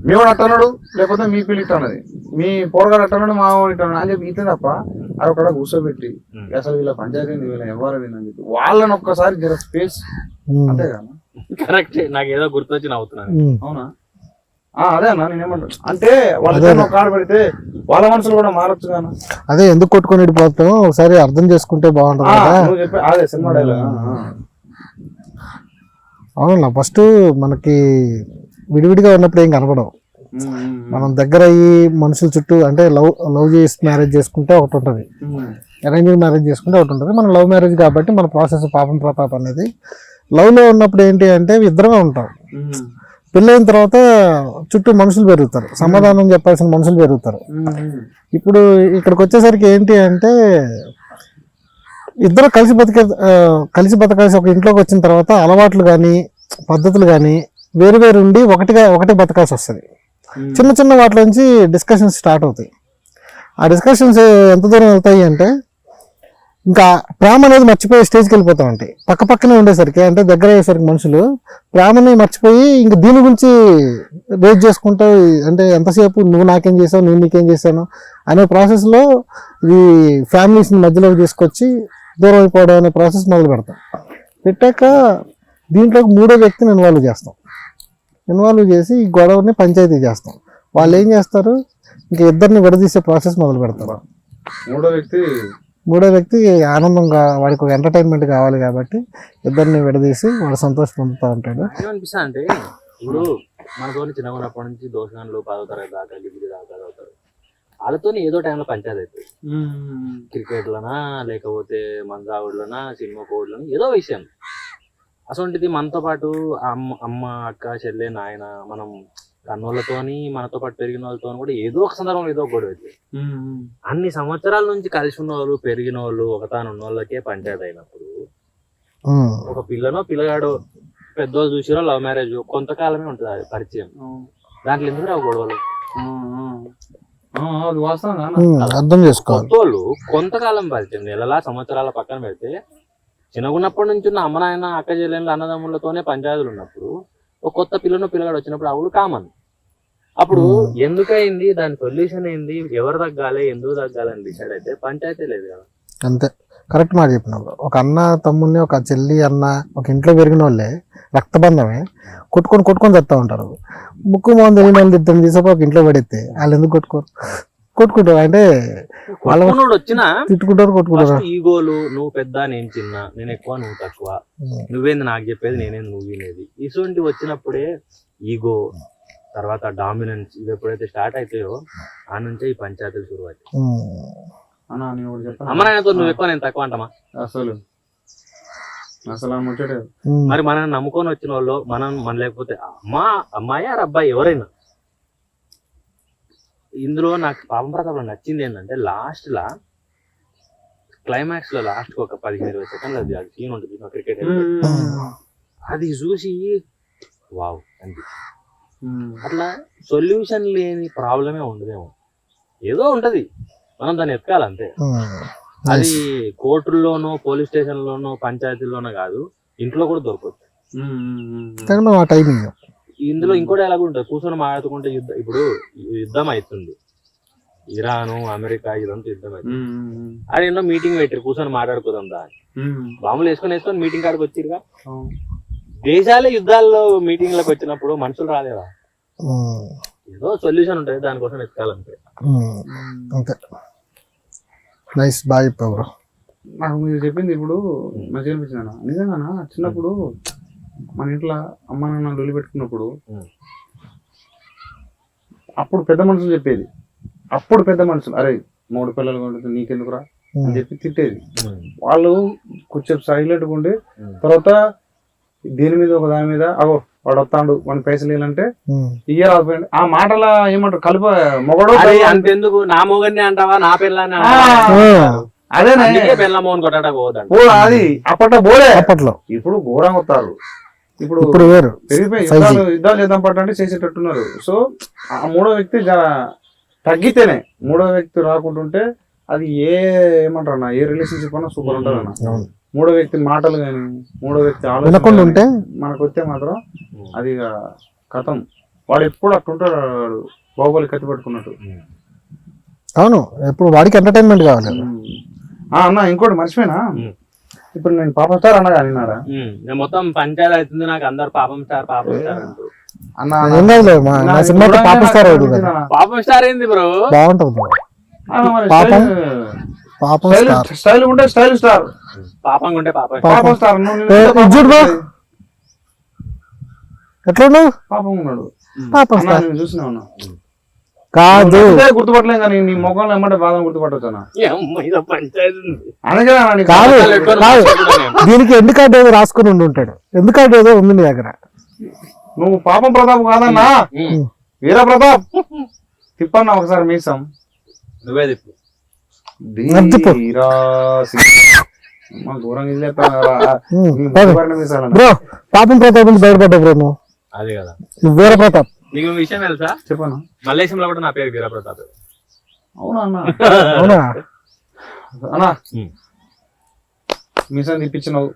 మీ వాడు అట్టన్నాడు లేకపోతే మీ పిల్లి ఇట్టన్నది, మీ పోరగాడు అట్టన్నాడు మా వాడు ఇట్టన్నాడు అని చెప్పి ఇట్లా తప్ప అక్కడ కూర్చోబెట్టి అసలు వీళ్ళ పంచాయతీ వీళ్ళ ఎవరు అని చెప్పి వాళ్ళని ఒక్కసారి జర స్పేస్ అంతే కదా కరెక్ట్. నాకు ఏదో గుర్తొచ్చి నవ్వుతున్నాను. అవునా అదే అన్న నేనేమంటా అంటే వాళ్ళ కాడ పెడితే వాళ్ళ మనసులు కూడా మారచ్చు కదా. అదే ఎందుకు కొట్టుకొని వెళ్ళిపోతాం ఒకసారి అర్థం చేసుకుంటే బాగుంటుంది కదా. నువ్వు చెప్పే అదే సినిమా డైలాగ్. అవునా ఫస్ట్ మనకి విడివిడిగా ఉన్నప్పుడు ఏం కనపడవు. మనం దగ్గర అయ్యి మనుషుల చుట్టూ అంటే లవ్ చేసి మ్యారేజ్ చేసుకుంటే ఒకటి ఉంటుంది, అరేంజ్ మ్యారేజ్ చేసుకుంటే ఒకటి ఉంటుంది. మనం లవ్ మ్యారేజ్ కాబట్టి మన ప్రాసెస్ పాపం ప్రతాప్ అనేది లవ్ లో ఉన్నప్పుడు ఏంటి అంటే ఇద్దరమే ఉంటాం. పెళ్ళైన తర్వాత చుట్టూ మనుషులు పెరుగుతారు, సమాధానం చెప్పాల్సిన మనుషులు పెరుగుతారు. ఇప్పుడు ఇక్కడికి వచ్చేసరికి ఏంటి అంటే ఇద్దరు కలిసి బతకాల్సి ఒక ఇంట్లోకి వచ్చిన తర్వాత అలవాట్లు కానీ పద్ధతులు కానీ వేరు వేరు ఉండి ఒకటే బతకాల్సి వస్తుంది. చిన్న చిన్న వాటి నుంచి డిస్కషన్స్ స్టార్ట్ అవుతాయి. ఆ డిస్కషన్స్ ఎంత దూరం వెళ్తాయి అంటే ఇంకా ప్రేమ అనేది మర్చిపోయి స్టేజ్కి వెళ్ళిపోతా ఉంటాయి. పక్కనే ఉండేసరికి అంటే దగ్గర అయ్యేసరికి మనుషులు ప్రేమని మర్చిపోయి ఇంక దీని గురించి రేట్ చేసుకుంటూ అంటే ఎంతసేపు నువ్వు నాకేం చేసావు నేను నీకేం చేశాను అనే ప్రాసెస్లో ఈ ఫ్యామిలీస్ని మధ్యలోకి తీసుకొచ్చి దూరం అయిపోవడం అనే ప్రాసెస్ మొదలు పెట్టాక దీంట్లోకి మూడో వ్యక్తిని ఇన్వాల్వ్ చేసి ఈ గొడవని పంచాయతీ చేస్తాం. వాళ్ళు ఏం చేస్తారు ఇంకా ఇద్దరిని విడదీసే ప్రాసెస్ మొదలు పెడతారు. మూడో వ్యక్తి ఆనందంగా వాడికి ఒక ఎంటర్టైన్మెంట్ కావాలి కాబట్టి ఇద్దరిని విడదీసి వాడు సంతోషం పొందుతూ ఉంటాడు. ఏమనిపిస్తా అంటే ఇప్పుడు మనతో చిన్నగా ఉన్నప్పటి నుంచి దోషణాలు 10వ తరగతి దాకా డిగ్రీ దాకా చదువుతారు. వాళ్ళతో ఏదో టైంలో పంచాయతీ అవుతుంది. క్రికెట్లనా లేకపోతే మందావుడులనా సినిమా కోడ్లనా ఏదో విషయం. అసలు మనతో పాటు అమ్మ అక్క చెల్లె నాయన మనం కన్నోళ్ళతోని మనతో పాటు పెరిగిన వాళ్ళతో కూడా ఏదో ఒక సందర్భంలో ఏదో ఒక గొడవ అవుతుంది. అన్ని సంవత్సరాల నుంచి కలిసి ఉన్న వాళ్ళు పెరిగిన వాళ్ళు ఒకతాను ఉన్న వాళ్ళకే పంచాయతీ అయినప్పుడు ఒక పిల్లగాడో పెద్దోళ్ళు చూసిరో లవ్ మ్యారేజ్ కొంతకాలమే ఉంటుంది అది పరిచయం. దాంట్లో ఎందుకు రావు గొడవలు? అర్థం చేసుకోవాలి. కొత్తోళ్ళు కొంతకాలం పరిచయం నెలలా సంవత్సరాల పక్కన పెడితే చిన్నగున్నప్పటి నుంచి ఉన్న అమ్మ నాయన అక్క చెల్లెళ్ళు అన్నదమ్ములతోనే పంచాయతీలు ఉన్నప్పుడు ఒక కొత్త పిల్లగాడు వచ్చినప్పుడు అప్పుడు కామన్. అప్పుడు ఎందుకైంది దాని సొల్యూషన్ ఏంది ఎవరు తగ్గాలి ఎందుకు తగ్గాలి అని డిసైడ్ అయితే పంచాయతీ లేదు కదా. అంతే కరెక్ట్ మాట చెప్పినప్పుడు ఒక అన్న తమ్ముడిని ఒక చెల్లి అన్న ఒక ఇంట్లో పెరిగిన వాళ్ళే రక్తబంధమే కొట్టుకొని చెప్తా ఉంటారు. ముక్కు మొహం తెలియని వాళ్ళు ఇద్దరు తీసుకొని ఒక ఇంట్లో పడితే వాళ్ళు ఎందుకు కొట్టుకుంటారు అంటే వచ్చినా కొట్టుకుంటారు. ఈగోలు నువ్వు పెద్ద నేను చిన్న నేను ఎక్కువ నువ్వు తక్కువ నువ్వేంది నాకు చెప్పేది నేనేది నువ్వు వినేది ఇటువంటి వచ్చినప్పుడే ఈగో తర్వాత డామినెన్స్ ఇవి ఎప్పుడైతే స్టార్ట్ అవుతాయో ఆ నుంచే ఈ పంచాయతీలు షురు అవుతాయి. అమ్మ నాయనతో నువ్వు ఎక్కువ నేను తక్కువ అంటామా? అసలు మరి మనల్ని నమ్ముకొని వచ్చిన వాళ్ళు మన లేకపోతే అమ్మాయి ఆర్ అబ్బాయి ఎవరైనా ఇందులో నాకు పాపం ప్రతాప్లో నచ్చింది ఏంటంటే లాస్ట్ లా క్లైమాక్స్ లో లాస్ట్ ఒక 15-20 సెకండ్లు అది సీన్ ఉంటుంది క్రికెట్ అది చూసి వావ్ అనిపించింది. అట్లా సొల్యూషన్ లేని ప్రాబ్లమే ఉండదేమో, ఏదో ఉంటది మనం దాన్ని ఎత్తుకాలంతే. అది కోర్టుల్లోనో పోలీస్ స్టేషన్ లోనో పంచాయతీల్లోనో కాదు ఇంట్లో కూడా దొరకవచ్చు. ఇందులో ఇంకోటి ఎలా ఉంటుంది కూర్చొని మాట్లాడుకుంటే ఇప్పుడు యుద్ధం అవుతుంది ఇరాను అమెరికా ఇదంతా యుద్ధం అవుతుంది. అది ఎన్నో మీటింగ్ పెట్టారు కూర్చొని మాట్లాడుకోదాం దాన్ని బాంబులు వేసుకొని మీటింగ్ కాడికి వచ్చిరుగా. దేశాలే యుద్ధాల్లో మీటింగ్ లకు వచ్చినప్పుడు మనుషులు రాలేదా? ఏదో సొల్యూషన్ ఉంటుంది దానికోసం ఎత్తుకాలంటే. నాకు మీరు చెప్పింది ఇప్పుడు మంచిగా అనిపించింది. నిజంగా చిన్నప్పుడు మన ఇంట్లో అమ్మ నాన్న లొల్లి పెట్టుకున్నప్పుడు అప్పుడు పెద్ద మనుషులు చెప్పేది, అప్పుడు పెద్ద మనుషులు అరే 3 పిల్లలు కొంటే నీకెందుకురా అని చెప్పి తిట్టేది. వాళ్ళు కొంచెం సైలెంట్గా ఉండి తర్వాత దేని మీద ఒక దాని మీద అగో వాడు వస్తాడు మన పైసలు ఏంటంటే ఇయ్యాలి ఆ మాటల ఏమంటారు కలుప మొగడు అంతెందుకు నా మొగన్ని అంటావా నా పిల్లని అదే అది అప్పట్లో ఇప్పుడు ఘోరంగా వస్తారు. ఇప్పుడు పెరిగిపోయి యుద్ధాలు చేద్దాం పట్టంటే చేసేటట్టున్నారు. సో ఆ మూడో వ్యక్తి తగ్గితేనే మూడో వ్యక్తి రాకుంటుంటే అది ఏమంటారు ఏ రిలేషన్షిప్ అన్నా సూపర్ ఉంటుంది అన్న. మూడో వ్యక్తి మాటలు కానీ మూడో వ్యక్తి ఆలోచన ఉంటే మనకు వస్తే మాత్రం అది కథం. వాడు ఎప్పుడు అట్టుంటాడు, బాహుబలి కత్తి పట్టుకున్నట్టు. అవును, ఎప్పుడు వాడికి ఎంటర్టైన్మెంట్ కావాలి. అన్న ఇంకోటి మర్చిపోయినా, ఇప్పుడు నేను పాపం స్టార్ అన్నగా నిన్నాడా మొత్తం పంచాయతీ అవుతుంది నాకు, అందరు పాపం స్టార్ అంటారు. అన్న ఏం కాదులే, నా సినిమాకి పాపం స్టార్ అవుతుంది కదా. పాపం స్టార్ ఏంది బ్రో? బాగుంటది bro. పాపం పాపం స్టార్ స్టైల్ ఉంటే స్టైల్ స్టార్, పాపంగా ఉంటే పాపం పాపం స్టార్. ఇజ్జుడు bro. ఎట్లా ఉన్నావు? పాపం ఉన్నాడు పాపం అన్న, స్టార్ నేను చూసినా ఉన్నా. కాదు, గుర్తుపట్టలేం కానీ నీ ముఖంలో ఏమంటే బాధ గుర్తుపట్టొచ్చానా? పంచాయతీ ఉంది. అందుకే అన్న నీకు కాదు కాదు, దీనికి ఎండు కార్డు ఏదో రాసుకుని ఉండి ఉంటాడు. ఎందు కార్డు ఏదో ఉంది నీ దగ్గర. నువ్వు పాపం ప్రతాప్ కాదన్నా, వీర ప్రతాప్. తిప్పన్నా ఒకసారి మీసం. నువ్వే తిప్పు. తిప్పు. ధీరా సింహ. అమ్మ, దూరంగా ఇల్లేస్తారా? మీసాలన్నా. బ్రో పాపం ప్రతాప్ నుంచి బయటపడ్డా బ్రో నువ్వు. అదే కదా. నువ్వు వీర ప్రతాప్. నీకు విషయం తెలుసా? చెప్పన్నా. మల్లేశంలో కూడా నా పేరు వీరప్రతాప్. అవునా అన్న? అవునా? అన్నా మీసం తిప్పించినావు,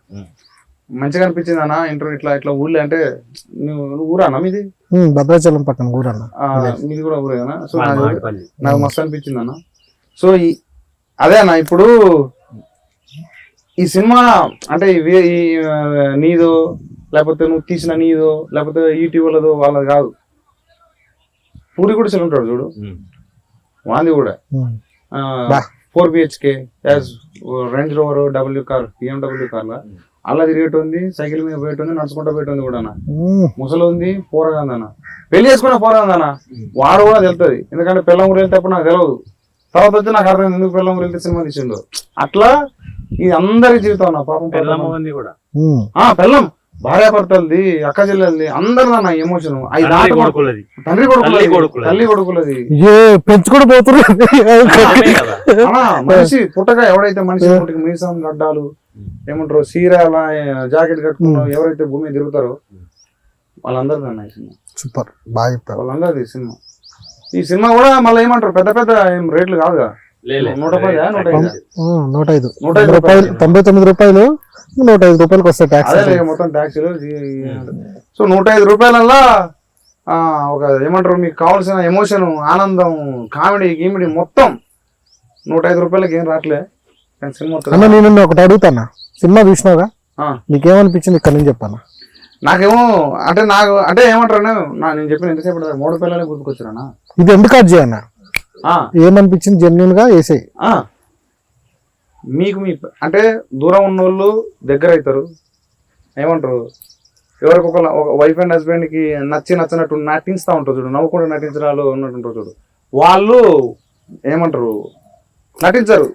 మంచిగా అనిపించింది అన్న. ఇంటర్వ్యూ ఇట్లా ఇట్లా ఊళ్ళో అంటే నువ్వు ఊరానా మీది? భద్రాచలం పక్కన ఊరన్న. మీది కూడా ఊరే కదా. సో నాకు మస్తు అనిపించింది అన్న. సో అదే అన్న, ఇప్పుడు ఈ సినిమా అంటే నీదో లేకపోతే నువ్వు తీసిన నీదో లేకపోతే యూట్యూబ్లదో వాళ్ళది కాదు. పూరి కూడా ఉంటాడు చూడు, వాంది కూడా 4 BHK range rover W car BMW కార్లా అలా తిరిగేటుంది, సైకిల్ మీద పోయేటుంది, నడుచుకుంటూ పోయేటుంది కూడా అన్న. ముసలు ఉంది, పోరగాందన్న, పెళ్లి చేసుకున్న పోరగాందన్న. వాడు కూడా తెలుస్తుంది, ఎందుకంటే పిల్లం ఊరు వెళ్తే అప్పుడు నాకు తెలియదు. తర్వాత వచ్చి నాకు అర్థం ఎందుకు పిల్లం ఊరు వెళ్తే సినిమా తీసిండు. అట్లా ఇది అందరి జీవితం అన్న. పాపం పిల్లం భార్యాభర్తలది, అక్క చెల్లెలది, అందరిదన్న ఎమోషన్. తండ్రి కొడుకులది, తల్లి కొడుకులది, పెంచుకొని పోతున్నారు. మనిషి పుట్టగా ఎవడైతే మనిషి పుట్టికి మీసం గడ్డాలు ఏమంటారు, సీర అలా జాకెట్ కట్టుకున్నావు ఎవరైతే భూమి తిరుగుతారో వాళ్ళందరిది అన్న ఈ సినిమా. సూపర్, బాగా చెప్తారు వాళ్ళందరిది సినిమా. ఈ సినిమా కూడా మళ్ళీ ఏమంటారు, పెద్ద పెద్ద ఏం రేట్లు కాదుగా. 105 రూపాయలు, 99 రూపాయలు, 105 రూపాయలకి వస్తాయి ట్యాక్స్. అదే మొత్తం ట్యాక్సీలు. సో 105 రూపాయలల్లా ఒక ఏమంటారు, మీకు కావాల్సిన ఎమోషన్, ఆనందం, కామెడీ గీమిడీ మొత్తం 105 రూపాయలకి ఏం రావట్లే. సినిమా అన్న నేను ఒకటి అడుగుతానా, సినిమా చూసినావుగా, నీకేమనిపించింది ఇక్కడ నుంచి చెప్పాను. నాకేమో అంటే ఏమంటారు, నేను చెప్పిన ఎంతసేపు 3 రూపాయలనే గుర్తుకొచ్చానా. ఇది ఎందుకు అది చేయన్నా, ఏమనిపించింది జెన్యున్ గా వేసే. మీకు అంటే దూరం ఉన్న వాళ్ళు దగ్గర అవుతారు. ఏమంటారు, ఎవరికి ఒక వైఫ్ అండ్ హస్బెండ్ కి నచ్చినట్టు నటిస్తా ఉంటారు చూడు, నవ్వుకుంటూ నటించడాలు ఉన్నట్టుంటారు చూడు, వాళ్ళు ఏమంటారు నటించరు,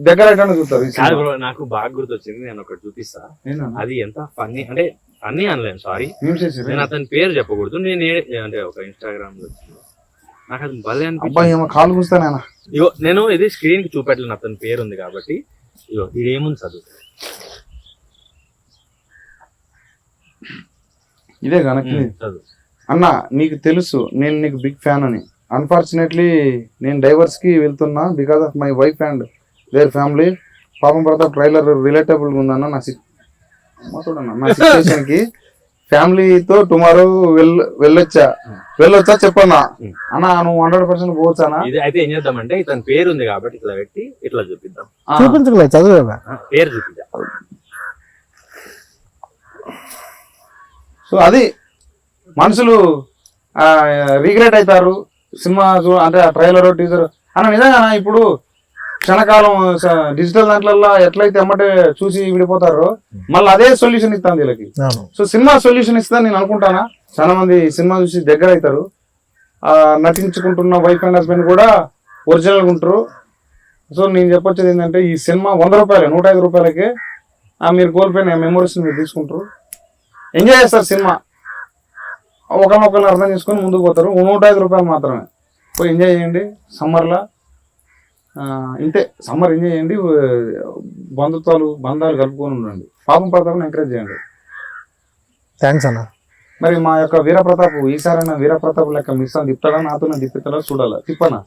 దగ్గర అయితే చూస్తారు. నాకు బాగా గుర్తొచ్చింది, నేను ఒకటి చూపిస్తా. అది ఎంత ఫన్నీ అంటే ఫన్నీ అనలేను, సారీ నేను అతని పేరు చెప్పకూడదు. నేను అంటే ఒక ఇన్స్టాగ్రామ్ లో నాకు అది భలే అనిపించింది. కాలు కూస్తాను. ఇగో నేను ఇది స్క్రీన్ కి చూపెట్టలేను, అతని పేరు ఉంది కాబట్టి. ఇగో ఇదేముంది చదువు, ఇదే కనుక అన్న. నీకు తెలుసు నేను నీకు బిగ్ ఫ్యాన్ అని. అన్ఫార్చునేట్లీ నేను డైవర్స్ కి వెళ్తున్నా because of my wife and their family. పాపం ప్రతాప్ ట్రైలర్ రిలేటబుల్ ఉందన్న. నా సిచ్యువేషన్ కి ఫ్యామిలీతో టుమారో వెళ్ళొచ్చా చెప్పన్నా అన్న. నువ్వు 100% పోవచ్చానా? ఇది అయితే ఏం చేద్దామంటే ఇతని పేరు ఉంది కాబట్టి ఇట్లా పెట్టి ఇట్లా చూపిద్దాం. చూపించలేదు, చదువు పేరు చూపిద్దాం. సో అది మనుషులు రిగ్రెట్ అవుతారు సినిమా అంటే ఆ ట్రైలర్ టీజర్ అన్న. నిజంగా ఇప్పుడు క్షణకాలం డిజిటల్ దాంట్లో ఎట్లయితే ఎమ్మటే చూసి విడిపోతారో మళ్ళీ అదే సొల్యూషన్ ఇస్తాను వీళ్ళకి. సో సినిమా సొల్యూషన్ ఇస్తాను నేను అనుకుంటానా. చాలా మంది సినిమా చూసి దగ్గర అవుతారు, నటించుకుంటున్న వైఫ్ అండ్ హస్బెండ్ కూడా ఒరిజినల్గా ఉంటారు. సో నేను చెప్పొచ్చేది ఏంటంటే ఈ సినిమా 100 రూపాయలు 105 రూపాయలకే మీరు కోల్పోయిన మెమోరీస్ మీరు తీసుకుంటారు, ఎంజాయ్ చేస్తారు. సినిమా ఒకరినొకరిని అర్థం చేసుకొని ముందుకు పోతారు. 105 రూపాయలు మాత్రమే పోయి ఎంజాయ్ చేయండి. సమ్మర్లో ఇంతే, సమ్మర్ ఎంజాయ్ చేయండి. బంధాలు కలుపుకొని ఉండండి. పాపం ప్రతాప్ని ఎంకరేజ్ చేయండి. థ్యాంక్స్ అన్న. మరి మా యొక్క వీరప్రతాప్ ఈసారైనా వీరప్రతాప్ లెక్క మిస్ అని తిప్పుతాడా, నాతోనే తిప్పుతాడా చూడాలా. తిప్పనా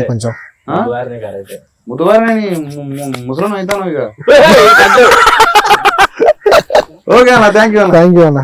కొంచెం బుధవారం ముసలం అవుతాను ఇక. ఓకే అన్న, థ్యాంక్ యూ అన్న.